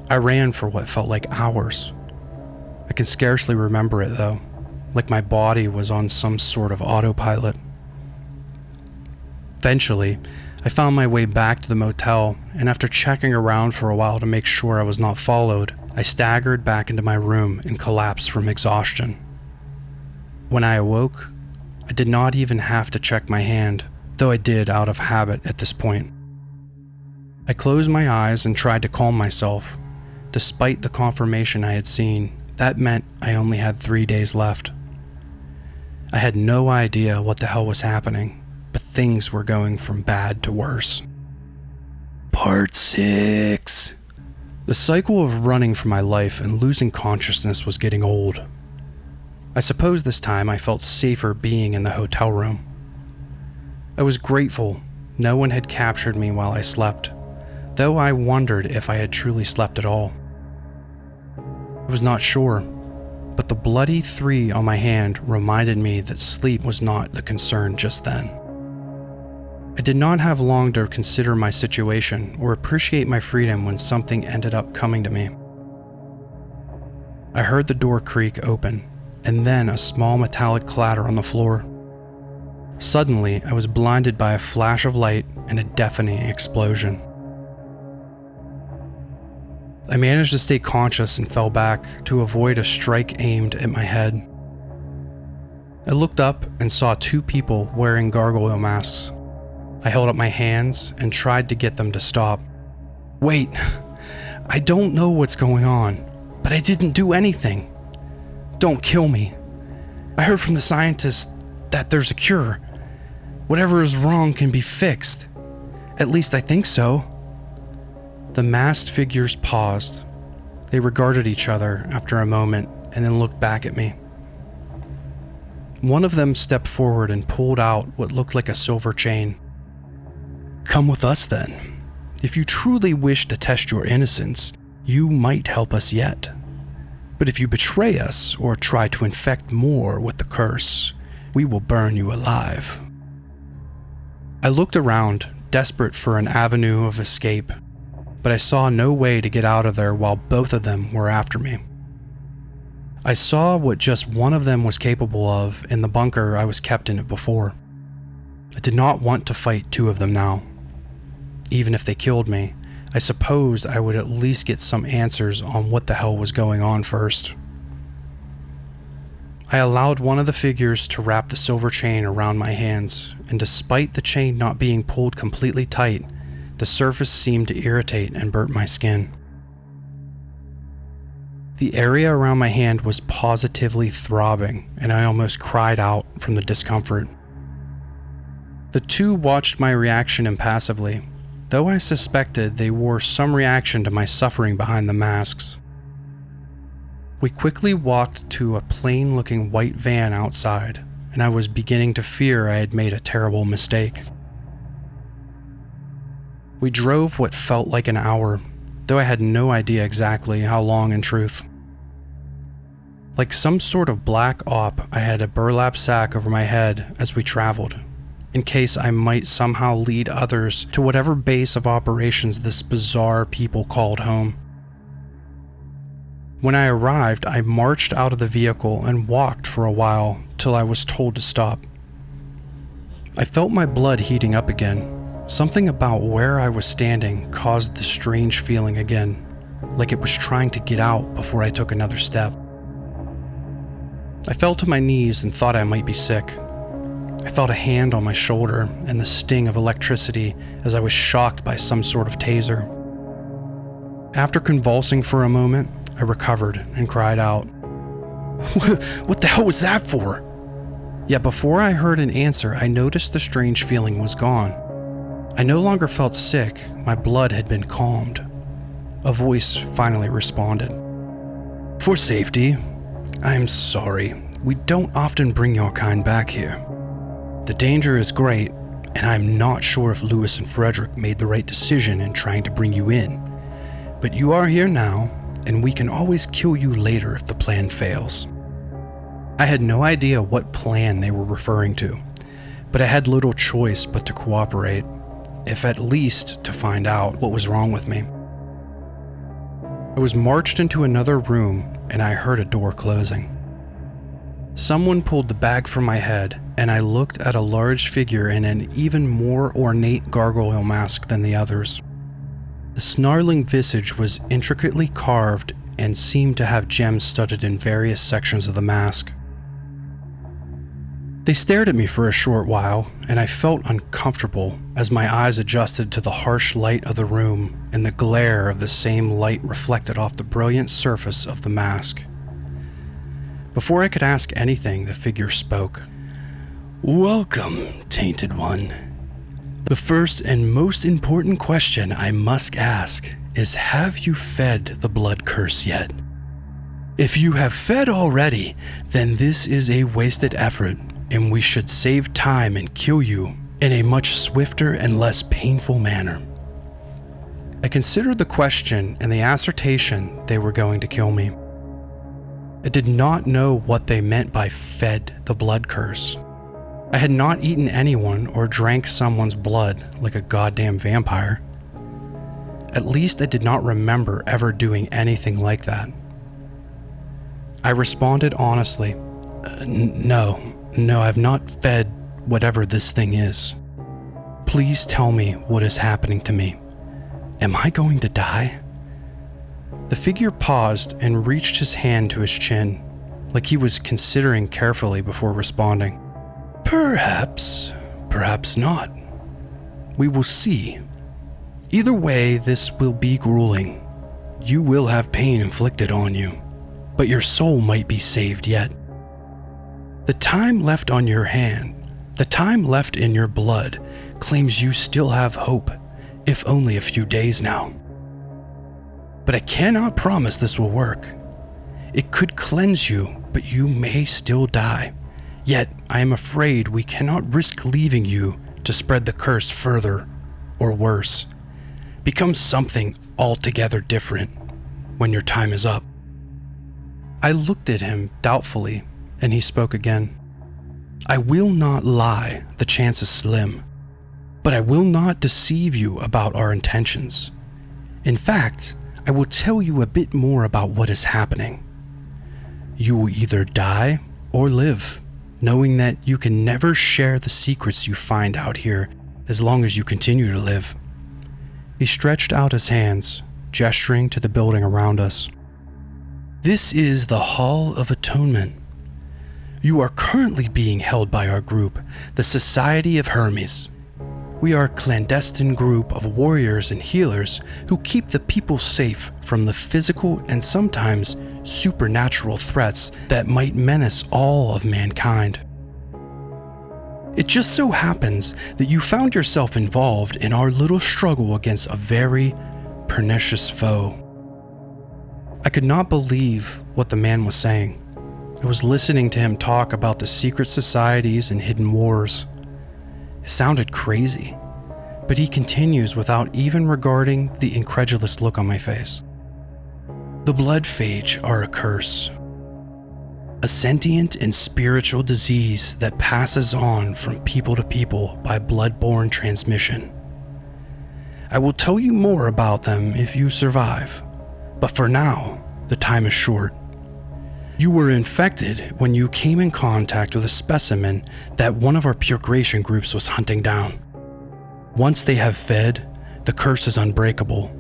I ran for what felt like hours. I can scarcely remember it though, like my body was on some sort of autopilot. Eventually, I found my way back to the motel, and after checking around for a while to make sure I was not followed, I staggered back into my room and collapsed from exhaustion. When I awoke, I did not even have to check my hand, though I did out of habit at this point. I closed my eyes and tried to calm myself. Despite the confirmation I had seen, that meant I only had 3 days left. I had no idea what the hell was happening, but things were going from bad to worse. Part 6. The cycle of running for my life and losing consciousness was getting old. I suppose this time I felt safer being in the hotel room. I was grateful no one had captured me while I slept, though I wondered if I had truly slept at all. I was not sure, but the bloody 3 on my hand reminded me that sleep was not the concern just then. I did not have long to consider my situation or appreciate my freedom when something ended up coming to me. I heard the door creak open, and then a small metallic clatter on the floor. Suddenly, I was blinded by a flash of light and a deafening explosion. I managed to stay conscious and fell back to avoid a strike aimed at my head. I looked up and saw 2 people wearing gargoyle masks. I held up my hands and tried to get them to stop. "Wait, I don't know what's going on, but I didn't do anything. Don't kill me. I heard from the scientists that there's a cure. Whatever is wrong can be fixed. At least I think so." The masked figures paused. They regarded each other after a moment and then looked back at me. One of them stepped forward and pulled out what looked like a silver chain. "Come with us then. If you truly wish to test your innocence, you might help us yet. But if you betray us or try to infect more with the curse, we will burn you alive." I looked around, desperate for an avenue of escape, but I saw no way to get out of there while both of them were after me. I saw what just one of them was capable of in the bunker I was kept in it before. I did not want to fight 2 of them now. Even if they killed me, I suppose I would at least get some answers on what the hell was going on first. I allowed one of the figures to wrap the silver chain around my hands, and despite the chain not being pulled completely tight, the surface seemed to irritate and burn my skin. The area around my hand was positively throbbing, and I almost cried out from the discomfort. The 2 watched my reaction impassively, though I suspected they wore some reaction to my suffering behind the masks. We quickly walked to a plain-looking white van outside, and I was beginning to fear I had made a terrible mistake. We drove what felt like an hour, though I had no idea exactly how long in truth. Like some sort of black op, I had a burlap sack over my head as we traveled, in case I might somehow lead others to whatever base of operations this bizarre people called home. When I arrived, I marched out of the vehicle and walked for a while till I was told to stop. I felt my blood heating up again. Something about where I was standing caused the strange feeling again, like it was trying to get out before I took another step. I fell to my knees and thought I might be sick. I felt a hand on my shoulder and the sting of electricity as I was shocked by some sort of taser. After convulsing for a moment, I recovered and cried out, "What the hell was that for?" Yet before I heard an answer, I noticed the strange feeling was gone. I no longer felt sick, my blood had been calmed. A voice finally responded. "For safety, I'm sorry. We don't often bring your kind back here. The danger is great, and I'm not sure if Lewis and Frederick made the right decision in trying to bring you in. But you are here now, and we can always kill you later if the plan fails." I had no idea what plan they were referring to, but I had little choice but to cooperate, if at least to find out what was wrong with me. I was marched into another room, and I heard a door closing. Someone pulled the bag from my head, and I looked at a large figure in an even more ornate gargoyle mask than the others. The snarling visage was intricately carved and seemed to have gems studded in various sections of the mask. They stared at me for a short while, and I felt uncomfortable as my eyes adjusted to the harsh light of the room and the glare of the same light reflected off the brilliant surface of the mask. Before I could ask anything, the figure spoke. "Welcome, Tainted One. The first and most important question I must ask is, have you fed the blood curse yet? If you have fed already, then this is a wasted effort, and we should save time and kill you in a much swifter and less painful manner." I considered the question and the assertion they were going to kill me. I did not know what they meant by fed the blood curse. I had not eaten anyone or drank someone's blood like a goddamn vampire. At least I did not remember ever doing anything like that. I responded honestly, No, I've not fed whatever this thing is. Please tell me what is happening to me. Am I going to die?" The figure paused and reached his hand to his chin, like he was considering carefully before responding. Perhaps not. We will see. Either way, this will be grueling. You will have pain inflicted on you, but your soul might be saved yet. The time left on your hand, the time left in your blood, claims you still have hope, if only a few days now. But I cannot promise this will work. It could cleanse you, but you may still die. Yet I am afraid we cannot risk leaving you to spread the curse further, or worse, become something altogether different when your time is up. I looked at him doubtfully, and he spoke again. I will not lie, the chance is slim, but I will not deceive you about our intentions. In fact, I will tell you a bit more about what is happening. You will either die or live, knowing that you can never share the secrets you find out here as long as you continue to live. He stretched out his hands, gesturing to the building around us. This is the Hall of Atonement. You are currently being held by our group, the Society of Hermes. We are a clandestine group of warriors and healers who keep the people safe from the physical and sometimes supernatural threats that might menace all of mankind. It just so happens that you found yourself involved in our little struggle against a very pernicious foe. I could not believe what the man was saying. I was listening to him talk about the secret societies and hidden wars. It sounded crazy, But he continues without even regarding the incredulous look on my face. The blood phage are a curse. A sentient and spiritual disease that passes on from people to people by blood-borne transmission. I will tell you more about them if you survive, but for now, the time is short. You were infected when you came in contact with a specimen that one of our puregration groups was hunting down. Once they have fed, the curse is unbreakable.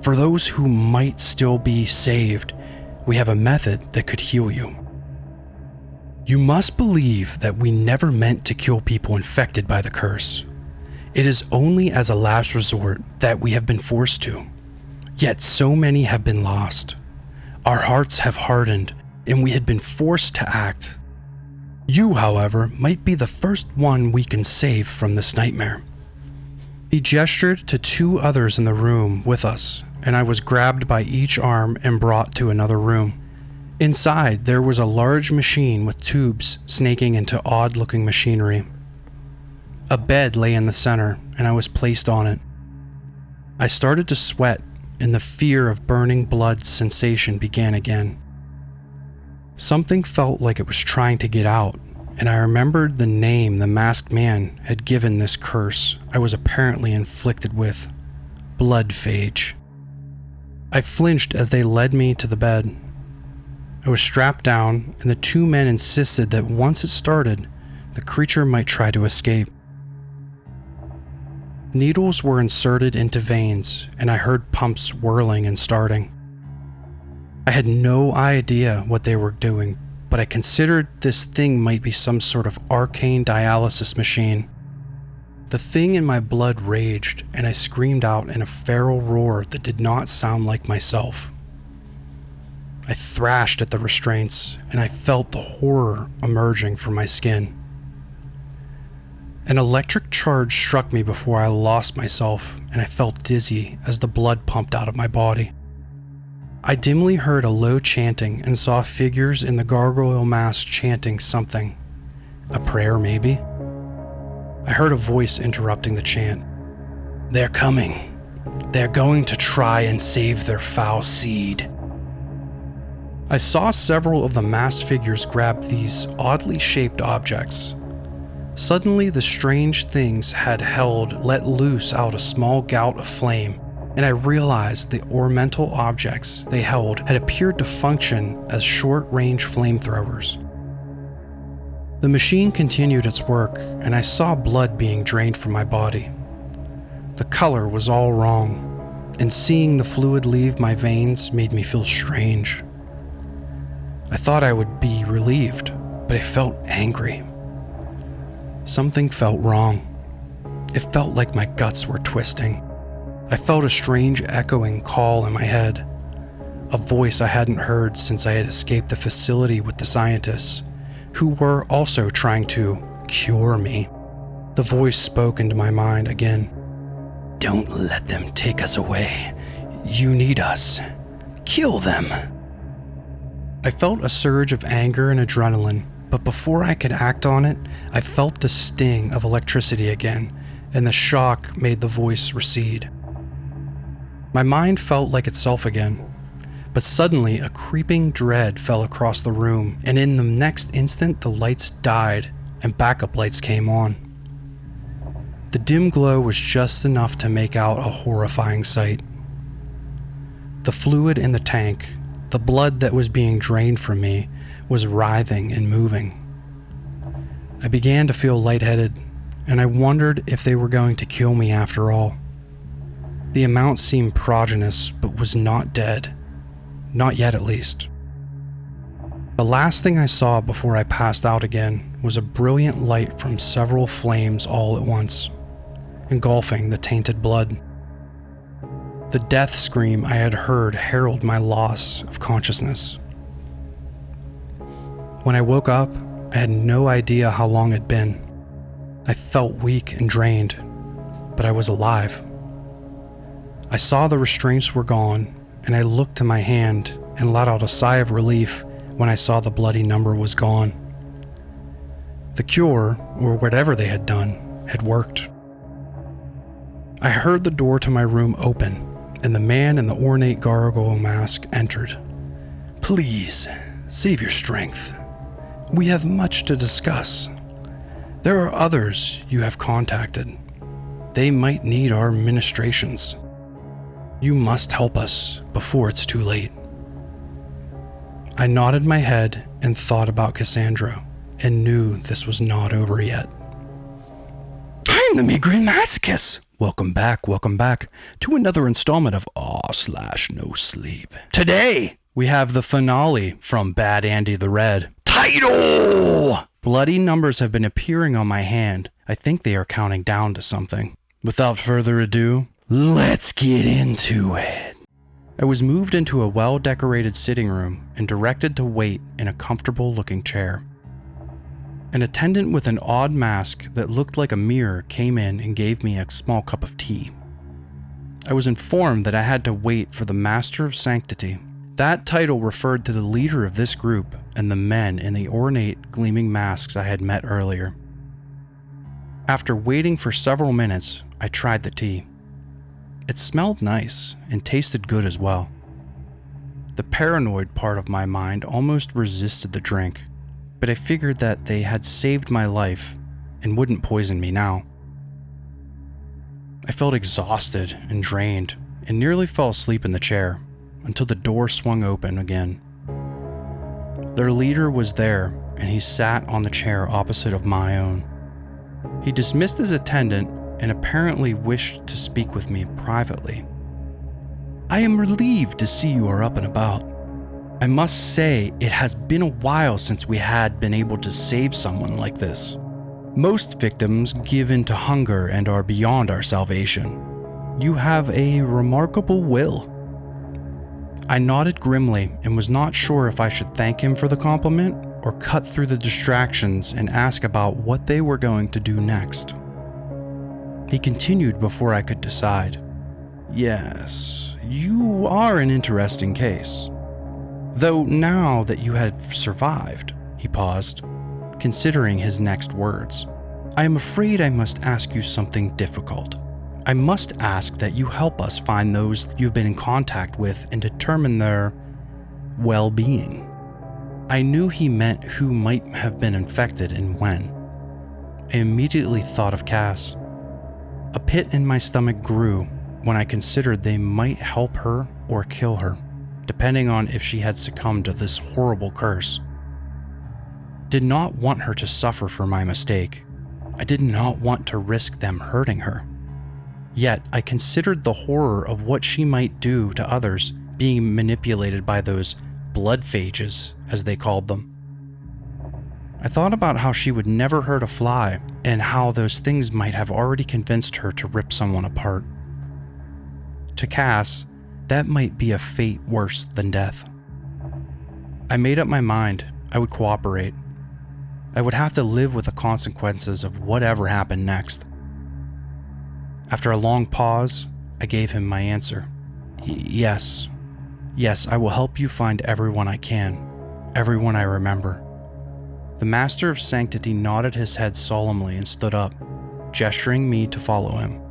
For those who might still be saved, we have a method that could heal you. You must believe that we never meant to kill people infected by the curse. It is only as a last resort that we have been forced to. Yet so many have been lost. Our hearts have hardened, and we had been forced to act. You, however, might be the first one we can save from this nightmare. He gestured to two others in the room with us, and I was grabbed by each arm and brought to another room. Inside, there was a large machine with tubes snaking into odd-looking machinery. A bed lay in the center, and I was placed on it. I started to sweat, and the fear of burning blood sensation began again. Something felt like it was trying to get out, and I remembered the name the masked man had given this curse I was apparently inflicted with: blood phage. I flinched as they led me to the bed. I was strapped down, and the two men insisted that once it started, the creature might try to escape. Needles were inserted into veins, and I heard pumps whirling and starting. I had no idea what they were doing, but I considered this thing might be some sort of arcane dialysis machine. The thing in my blood raged, and I screamed out in a feral roar that did not sound like myself. I thrashed at the restraints, and I felt the horror emerging from my skin. An electric charge struck me before I lost myself, and I felt dizzy as the blood pumped out of my body. I dimly heard a low chanting and saw figures in the gargoyle mask chanting something. A prayer, maybe? I heard a voice interrupting the chant. "They're coming. They're going to try and save their foul seed." I saw several of the masked figures grab these oddly shaped objects. Suddenly, the strange things had let loose out a small gout of flame, and I realized the ornamental objects they held had appeared to function as short-range flamethrowers. The machine continued its work, and I saw blood being drained from my body. The color was all wrong, and seeing the fluid leave my veins made me feel strange. I thought I would be relieved, but I felt angry. Something felt wrong. It felt like my guts were twisting. I felt a strange echoing call in my head, a voice I hadn't heard since I had escaped the facility with the scientists, who were also trying to cure me. The voice spoke into my mind again. "Don't let them take us away. You need us. Kill them." I felt a surge of anger and adrenaline, but before I could act on it, I felt the sting of electricity again, and the shock made the voice recede. My mind felt like itself again, but suddenly a creeping dread fell across the room, and in the next instant the lights died and backup lights came on. The dim glow was just enough to make out a horrifying sight. The fluid in the tank, the blood that was being drained from me, was writhing and moving. I began to feel lightheaded, and I wondered if they were going to kill me after all. The amount seemed prodigious, but was not dead. Not yet, at least. The last thing I saw before I passed out again was a brilliant light from several flames all at once, engulfing the tainted blood. The death scream I had heard heralded my loss of consciousness. When I woke up, I had no idea how long it had been. I felt weak and drained, but I was alive. I saw the restraints were gone, and I looked to my hand and let out a sigh of relief when I saw the bloody number was gone. The cure, or whatever they had done, had worked. I heard the door to my room open, and the man in the ornate gargoyle mask entered. Please, save your strength. We have much to discuss. There are others you have contacted. They might need our ministrations. You must help us before it's too late. I nodded my head and thought about Cassandra, and knew this was not over yet. I'm the Migraine Masochist! Welcome back to another installment of Aw/No Sleep. Today, we have the finale from Bad Andy the Red. Title! Bloody numbers have been appearing on my hand. I think they are counting down to something. Without further ado, let's get into it. I was moved into a well-decorated sitting room and directed to wait in a comfortable-looking chair. An attendant with an odd mask that looked like a mirror came in and gave me a small cup of tea. I was informed that I had to wait for the Master of Sanctity. That title referred to the leader of this group and the men in the ornate, gleaming masks I had met earlier. After waiting for several minutes, I tried the tea. It smelled nice and tasted good as well. The paranoid part of my mind almost resisted the drink, but I figured that they had saved my life and wouldn't poison me now. I felt exhausted and drained and nearly fell asleep in the chair until the door swung open again. Their leader was there, and he sat on the chair opposite of my own. He dismissed his attendant and apparently wished to speak with me privately. I am relieved to see you are up and about. I must say it has been a while since we had been able to save someone like this. Most victims give in to hunger and are beyond our salvation. You have a remarkable will. I nodded grimly and was not sure if I should thank him for the compliment or cut through the distractions and ask about what they were going to do next. He continued before I could decide. Yes, you are an interesting case. Though now that you have survived, he paused, considering his next words. I am afraid I must ask you something difficult. I must ask that you help us find those you've been in contact with and determine their well-being. I knew he meant who might have been infected and when. I immediately thought of Cass. A pit in my stomach grew when I considered they might help her or kill her, depending on if she had succumbed to this horrible curse. Did not want her to suffer for my mistake. I did not want to risk them hurting her. Yet I considered the horror of what she might do to others being manipulated by those blood phages, as they called them. I thought about how she would never hurt a fly and how those things might have already convinced her to rip someone apart. To Cass, that might be a fate worse than death. I made up my mind I would cooperate. I would have to live with the consequences of whatever happened next. After a long pause, I gave him my answer. Yes, I will help you find everyone I can, everyone I remember. The Master of Sanctity nodded his head solemnly and stood up, gesturing me to follow him.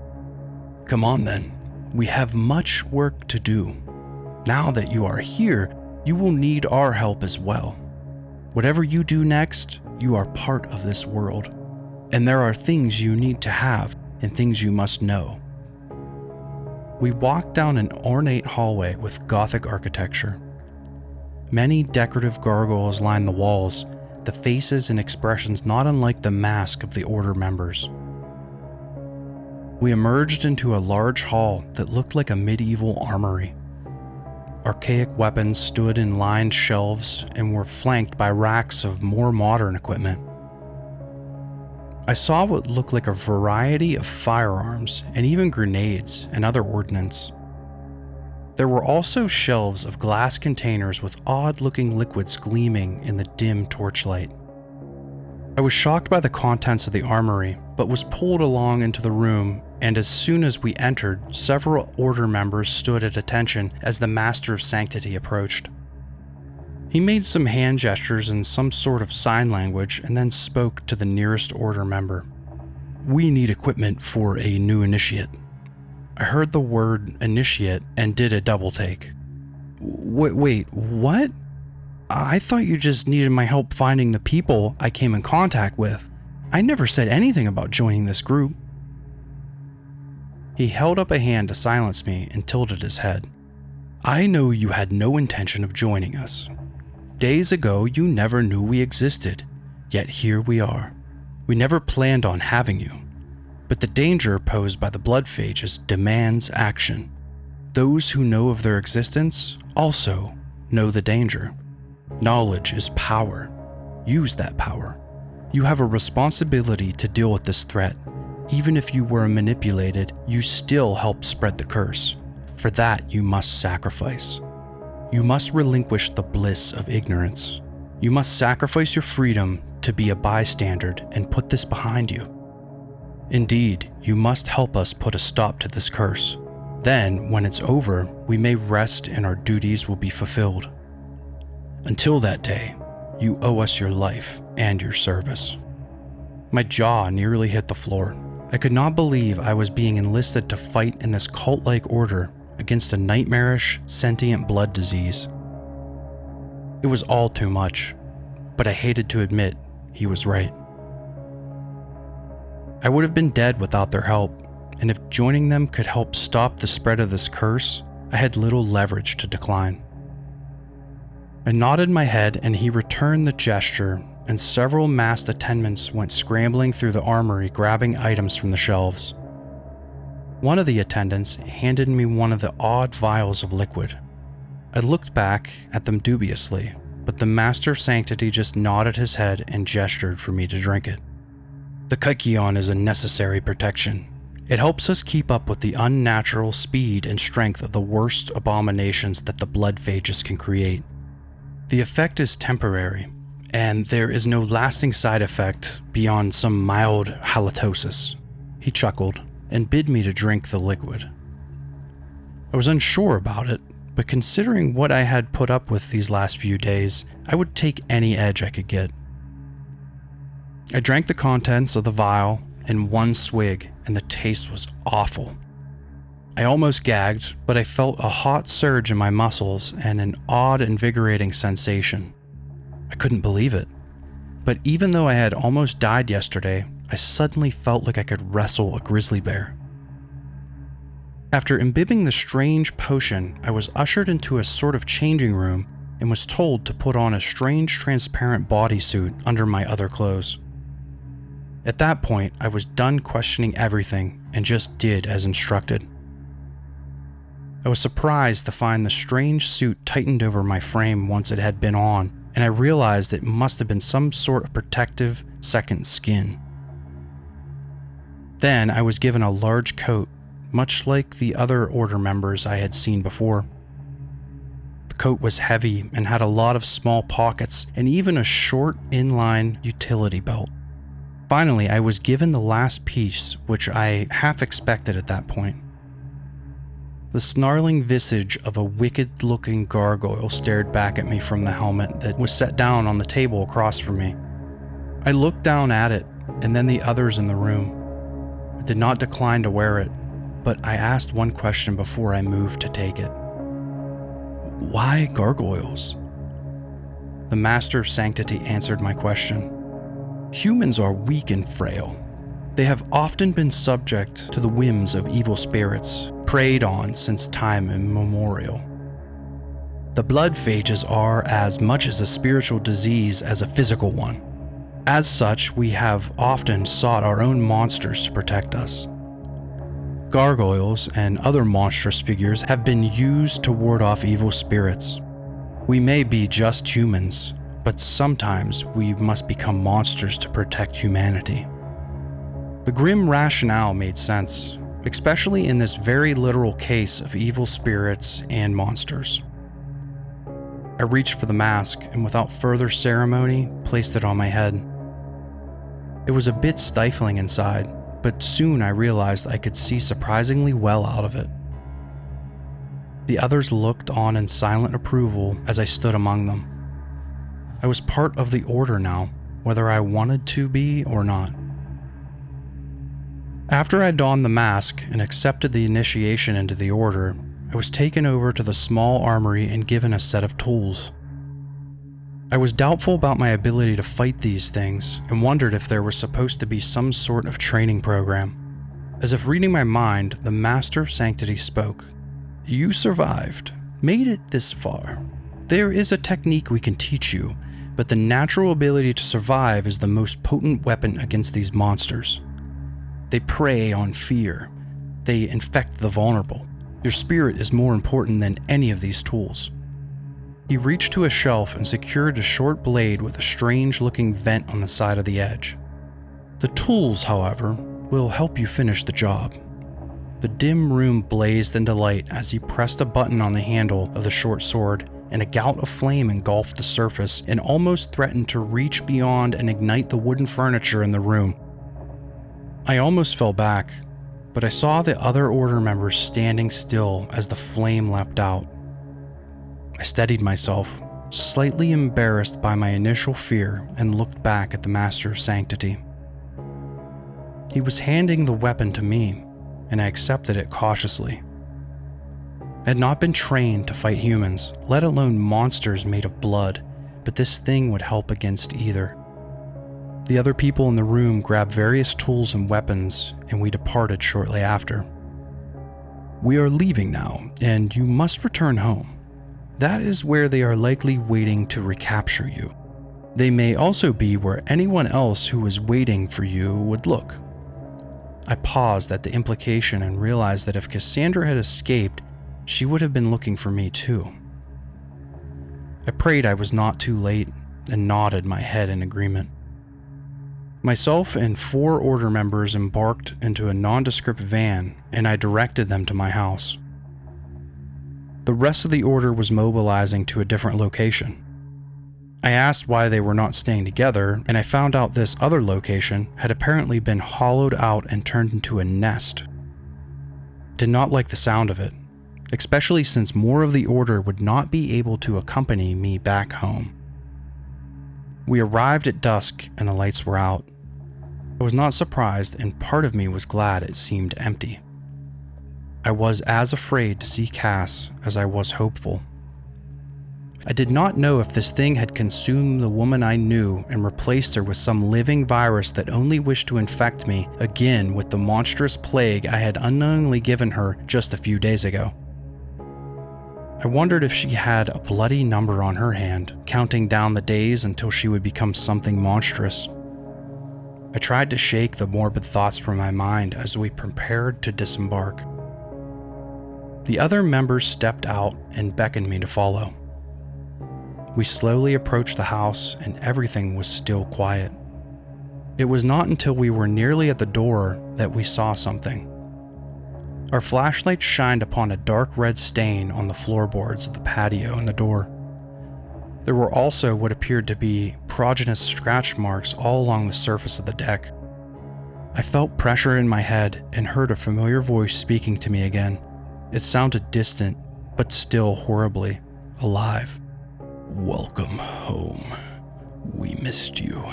Come on then, we have much work to do. Now that you are here, you will need our help as well. Whatever you do next, you are part of this world, and there are things you need to have and things you must know. We walked down an ornate hallway with Gothic architecture. Many decorative gargoyles lined the walls, the faces and expressions not unlike the mask of the Order members. We emerged into a large hall that looked like a medieval armory. Archaic weapons stood in lined shelves and were flanked by racks of more modern equipment. I saw what looked like a variety of firearms and even grenades and other ordnance. There were also shelves of glass containers with odd-looking liquids gleaming in the dim torchlight. I was shocked by the contents of the armory, but was pulled along into the room, and as soon as we entered, several Order members stood at attention as the Master of Sanctity approached. He made some hand gestures in some sort of sign language and then spoke to the nearest Order member. We need equipment for a new initiate. I heard the word initiate and did a double take. Wait, what? I thought you just needed my help finding the people I came in contact with. I never said anything about joining this group. He held up a hand to silence me and tilted his head. I know you had no intention of joining us. Days ago, you never knew we existed, yet here we are. We never planned on having you, but the danger posed by the blood phages demands action. Those who know of their existence also know the danger. Knowledge is power. Use that power. You have a responsibility to deal with this threat. Even if you were manipulated, you still help spread the curse. For that, you must sacrifice. You must relinquish the bliss of ignorance. You must sacrifice your freedom to be a bystander and put this behind you. Indeed, you must help us put a stop to this curse. Then, when it's over, we may rest and our duties will be fulfilled. Until that day, you owe us your life and your service. My jaw nearly hit the floor. I could not believe I was being enlisted to fight in this cult-like order against a nightmarish, sentient blood disease. It was all too much, but I hated to admit he was right. I would have been dead without their help, and if joining them could help stop the spread of this curse, I had little leverage to decline. I nodded my head and he returned the gesture, and several masked attendants went scrambling through the armory grabbing items from the shelves. One of the attendants handed me one of the odd vials of liquid. I looked back at them dubiously, but the Master of Sanctity just nodded his head and gestured for me to drink it. The Kykeon is a necessary protection. It helps us keep up with the unnatural speed and strength of the worst abominations that the blood phages can create. The effect is temporary, and there is no lasting side effect beyond some mild halitosis. He chuckled and bid me to drink the liquid. I was unsure about it, but considering what I had put up with these last few days, I would take any edge I could get. I drank the contents of the vial in one swig, and the taste was awful. I almost gagged, but I felt a hot surge in my muscles and an odd, invigorating sensation. I couldn't believe it. But even though I had almost died yesterday, I suddenly felt like I could wrestle a grizzly bear. After imbibing the strange potion, I was ushered into a sort of changing room and was told to put on a strange transparent bodysuit under my other clothes. At that point, I was done questioning everything and just did as instructed. I was surprised to find the strange suit tightened over my frame once it had been on, and I realized it must have been some sort of protective second skin. Then I was given a large coat, much like the other order members I had seen before. The coat was heavy and had a lot of small pockets and even a short inline utility belt. Finally, I was given the last piece, which I half expected at that point. The snarling visage of a wicked-looking gargoyle stared back at me from the helmet that was set down on the table across from me. I looked down at it, and then the others in the room. I did not decline to wear it, but I asked one question before I moved to take it. Why gargoyles? The Master of Sanctity answered my question. Humans are weak and frail. They have often been subject to the whims of evil spirits, preyed on since time immemorial. The blood phages are as much as a spiritual disease as a physical one. As such, we have often sought our own monsters to protect us. Gargoyles and other monstrous figures have been used to ward off evil spirits. We may be just humans, but sometimes we must become monsters to protect humanity. The grim rationale made sense, especially in this very literal case of evil spirits and monsters. I reached for the mask and without further ceremony, placed it on my head. It was a bit stifling inside, but soon I realized I could see surprisingly well out of it. The others looked on in silent approval as I stood among them. I was part of the order now, whether I wanted to be or not. After I donned the mask and accepted the initiation into the order, I was taken over to the small armory and given a set of tools. I was doubtful about my ability to fight these things and wondered if there was supposed to be some sort of training program. As if reading my mind, the Master of Sanctity spoke. "You survived, made it this far. There is a technique we can teach you, but the natural ability to survive is the most potent weapon against these monsters. They prey on fear. They infect the vulnerable. Your spirit is more important than any of these tools." He reached to a shelf and secured a short blade with a strange-looking vent on the side of the edge. "The tools, however, will help you finish the job." The dim room blazed into light as he pressed a button on the handle of the short sword, and a gout of flame engulfed the surface and almost threatened to reach beyond and ignite the wooden furniture in the room. I almost fell back, but I saw the other order members standing still as the flame leapt out. I steadied myself, slightly embarrassed by my initial fear, and looked back at the Master of Sanctity. He was handing the weapon to me, and I accepted it cautiously. I had not been trained to fight humans, let alone monsters made of blood, but this thing would help against either. The other people in the room grabbed various tools and weapons, and we departed shortly after. "We are leaving now, and you must return home. That is where they are likely waiting to recapture you. They may also be where anyone else who is waiting for you would look." I paused at the implication and realized that if Cassandra had escaped, she would have been looking for me too. I prayed I was not too late and nodded my head in agreement. Myself and 4 order members embarked into a nondescript van, and I directed them to my house. The rest of the order was mobilizing to a different location. I asked why they were not staying together, and I found out this other location had apparently been hollowed out and turned into a nest. Did not like the sound of it, especially since more of the order would not be able to accompany me back home. We arrived at dusk and the lights were out. I was not surprised, and part of me was glad it seemed empty. I was as afraid to see Cass as I was hopeful. I did not know if this thing had consumed the woman I knew and replaced her with some living virus that only wished to infect me again with the monstrous plague I had unknowingly given her just a few days ago. I wondered if she had a bloody number on her hand, counting down the days until she would become something monstrous. I tried to shake the morbid thoughts from my mind as we prepared to disembark. The other members stepped out and beckoned me to follow. We slowly approached the house, and everything was still quiet. It was not until we were nearly at the door that we saw something. Our flashlights shined upon a dark red stain on the floorboards of the patio and the door. There were also what appeared to be progenious scratch marks all along the surface of the deck. I felt pressure in my head and heard a familiar voice speaking to me again. It sounded distant, but still horribly alive. "Welcome home. We missed you."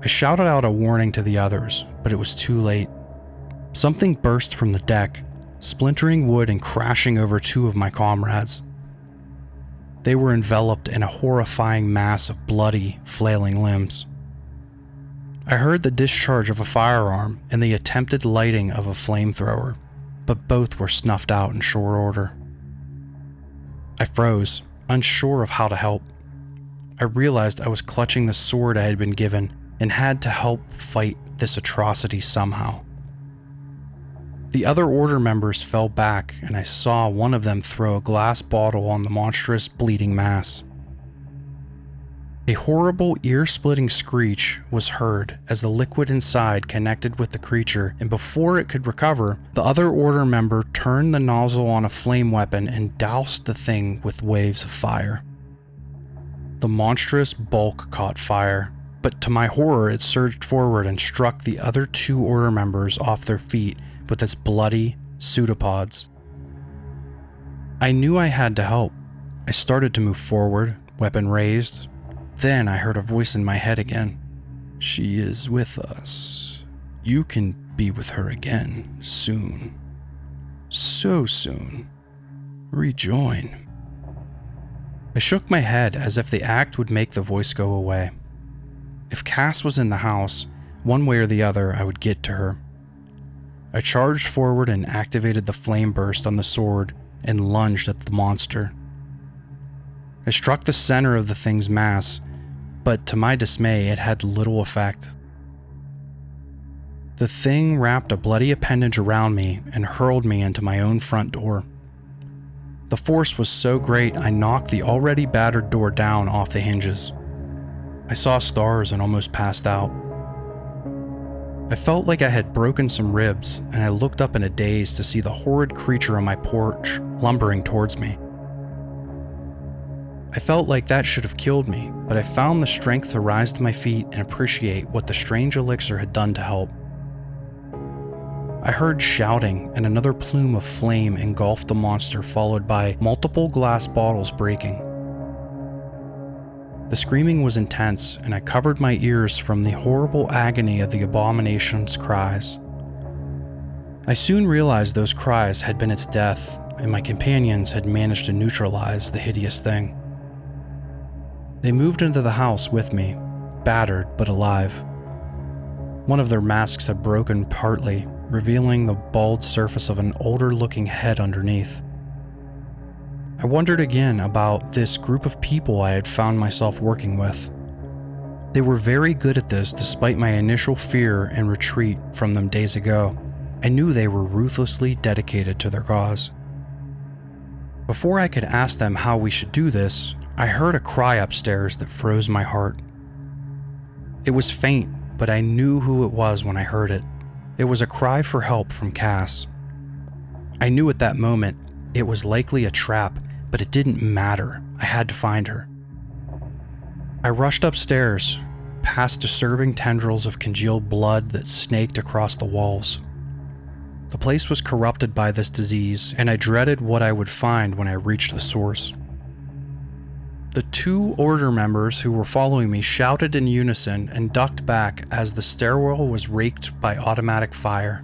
I shouted out a warning to the others, but it was too late. Something burst from the deck, splintering wood and crashing over 2 of my comrades. They were enveloped in a horrifying mass of bloody, flailing limbs. I heard the discharge of a firearm and the attempted lighting of a flamethrower, but both were snuffed out in short order. I froze, unsure of how to help. I realized I was clutching the sword I had been given and had to help fight this atrocity somehow. The other order members fell back, and I saw one of them throw a glass bottle on the monstrous bleeding mass. A horrible ear-splitting screech was heard as the liquid inside connected with the creature, and before it could recover, the other order member turned the nozzle on a flame weapon and doused the thing with waves of fire. The monstrous bulk caught fire, but to my horror it surged forward and struck the other 2 order members off their feet with its bloody pseudopods. I knew I had to help. I started to move forward, weapon raised. Then I heard a voice in my head again. "She is with us. You can be with her again soon. So soon. Rejoin. I shook my head as if the act would make the voice go away. If Cass was in the house, one way or the other, I would get to her. I charged forward and activated the flame burst on the sword and lunged at the monster. I struck the center of the thing's mass, but to my dismay, it had little effect. The thing wrapped a bloody appendage around me and hurled me into my own front door. The force was so great, I knocked the already battered door down off the hinges. I saw stars and almost passed out. I felt like I had broken some ribs, and I looked up in a daze to see the horrid creature on my porch lumbering towards me. I felt like that should have killed me, but I found the strength to rise to my feet and appreciate what the strange elixir had done to help. I heard shouting, and another plume of flame engulfed the monster, followed by multiple glass bottles breaking. The screaming was intense, and I covered my ears from the horrible agony of the abomination's cries. I soon realized those cries had been its death, and my companions had managed to neutralize the hideous thing. They moved into the house with me, battered but alive. One of their masks had broken partly, revealing the bald surface of an older-looking head underneath. I wondered again about this group of people I had found myself working with. They were very good at this despite my initial fear and retreat from them days ago. I knew they were ruthlessly dedicated to their cause. Before I could ask them how we should do this, I heard a cry upstairs that froze my heart. It was faint, but I knew who it was when I heard it. It was a cry for help from Cass. I knew at that moment it was likely a trap, but it didn't matter. I had to find her. I rushed upstairs, past disturbing tendrils of congealed blood that snaked across the walls. The place was corrupted by this disease, and I dreaded what I would find when I reached the source. The two Order members who were following me shouted in unison and ducked back as the stairwell was raked by automatic fire.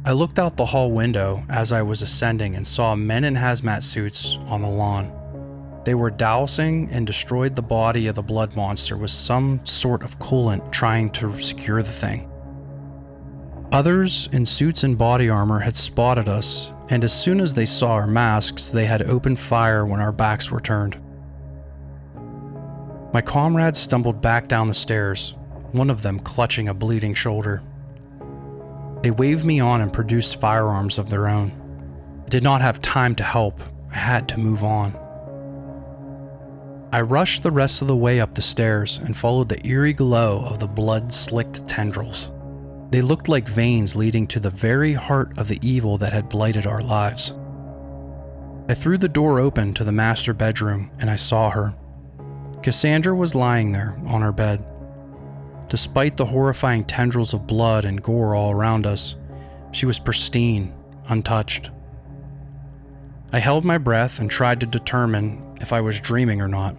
I looked out the hall window as I was ascending and saw men in hazmat suits on the lawn. They were dousing and destroyed the body of the blood monster with some sort of coolant, trying to secure the thing. Others in suits and body armor had spotted us, and as soon as they saw our masks, they had opened fire when our backs were turned. My comrades stumbled back down the stairs, one of them clutching a bleeding shoulder. They waved me on and produced firearms of their own. I did not have time to help. I had to move on. I rushed the rest of the way up the stairs and followed the eerie glow of the blood-slicked tendrils. They looked like veins leading to the very heart of the evil that had blighted our lives. I threw the door open to the master bedroom and I saw her. Cassandra was lying there on her bed. Despite the horrifying tendrils of blood and gore all around us, she was pristine, untouched. I held my breath and tried to determine if I was dreaming or not.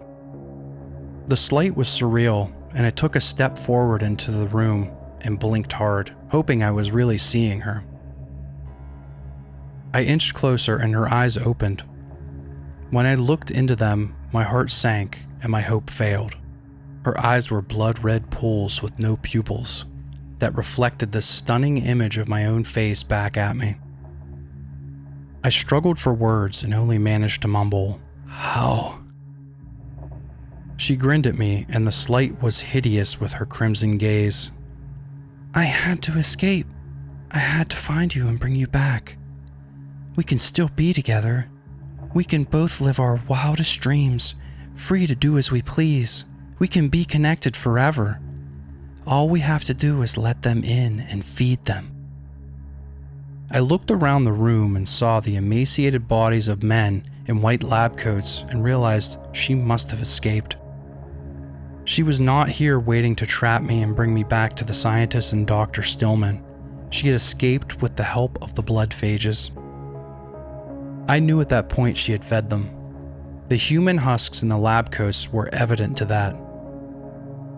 The sight was surreal, and I took a step forward into the room and blinked hard, hoping I was really seeing her. I inched closer and her eyes opened. When I looked into them, my heart sank and my hope failed. Her eyes were blood-red pools with no pupils that reflected the stunning image of my own face back at me. I struggled for words and only managed to mumble, "How?" She grinned at me, and the sight was hideous with her crimson gaze. "I had to escape. I had to find you and bring you back. We can still be together. We can both live our wildest dreams, free to do as we please. We can be connected forever. All we have to do is let them in and feed them." I looked around the room and saw the emaciated bodies of men in white lab coats and realized she must have escaped. She was not here waiting to trap me and bring me back to the scientist and Dr. Stillman. She had escaped with the help of the blood phages. I knew at that point she had fed them. The human husks in the lab coats were evident to that.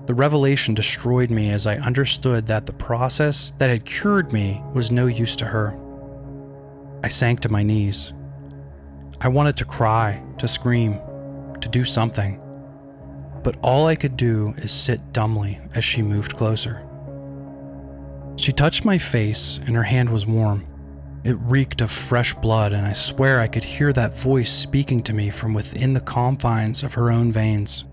The revelation destroyed me as I understood that the process that had cured me was no use to her. I sank to my knees. I wanted to cry, to scream, to do something. But all I could do is sit dumbly as she moved closer. She touched my face and her hand was warm. It reeked of fresh blood, and I swear I could hear that voice speaking to me from within the confines of her own veins.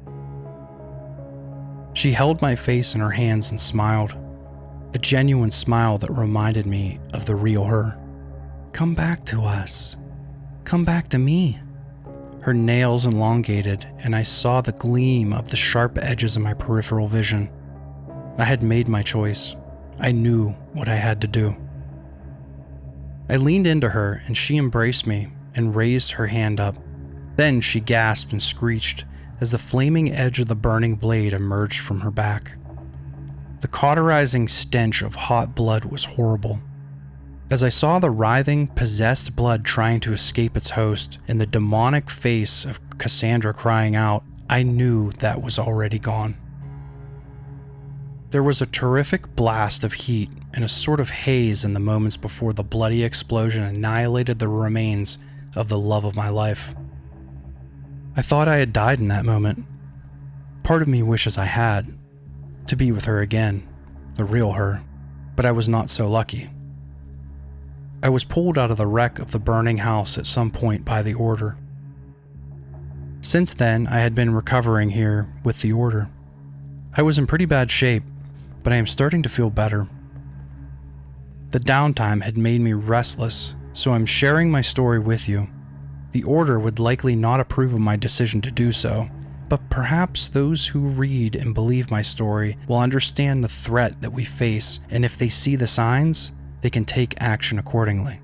She held my face in her hands and smiled, a genuine smile that reminded me of the real her. "Come back to us. Come back to me." Her nails elongated, and I saw the gleam of the sharp edges in my peripheral vision. I had made my choice. I knew what I had to do. I leaned into her, and she embraced me and raised her hand up. Then she gasped and screeched as the flaming edge of the burning blade emerged from her back. The cauterizing stench of hot blood was horrible. As I saw the writhing, possessed blood trying to escape its host and the demonic face of Cassandra crying out, I knew that was already gone. There was a terrific blast of heat and a sort of haze in the moments before the bloody explosion annihilated the remains of the love of my life. I thought I had died in that moment. Part of me wishes I had, to be with her again, the real her, but I was not so lucky. I was pulled out of the wreck of the burning house at some point by the Order. Since then, I had been recovering here with the Order. I was in pretty bad shape, but I am starting to feel better. The downtime had made me restless, so I'm sharing my story with you. The Order would likely not approve of my decision to do so, but perhaps those who read and believe my story will understand the threat that we face, and if they see the signs, they can take action accordingly.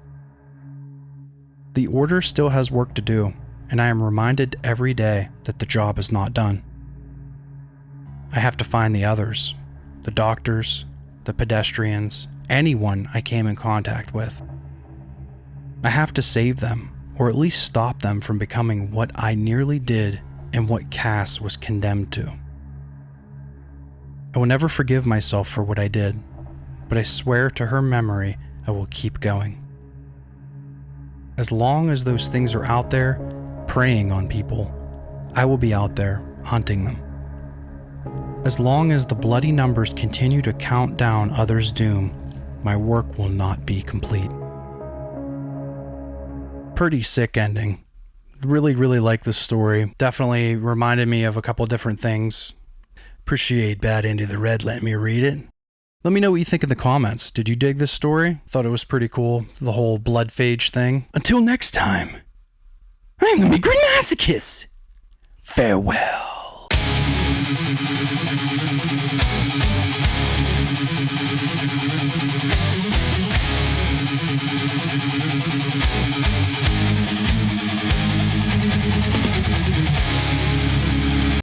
The Order still has work to do, and I am reminded every day that the job is not done. I have to find the others, the doctors, the pedestrians, anyone I came in contact with. I have to save them, or at least stop them from becoming what I nearly did and what Cass was condemned to. I will never forgive myself for what I did, but I swear to her memory I will keep going. As long as those things are out there, preying on people, I will be out there hunting them. As long as the bloody numbers continue to count down others' doom, my work will not be complete. Pretty sick ending. Really like this story. Definitely reminded me of a couple different things. Appreciate Bad Andy the Red letting me read it. Let me know what you think in the comments. Did you dig this story? Thought it was pretty cool, the whole blood phage thing. Until next time, I'm gonna be Grim Masochist. Farewell.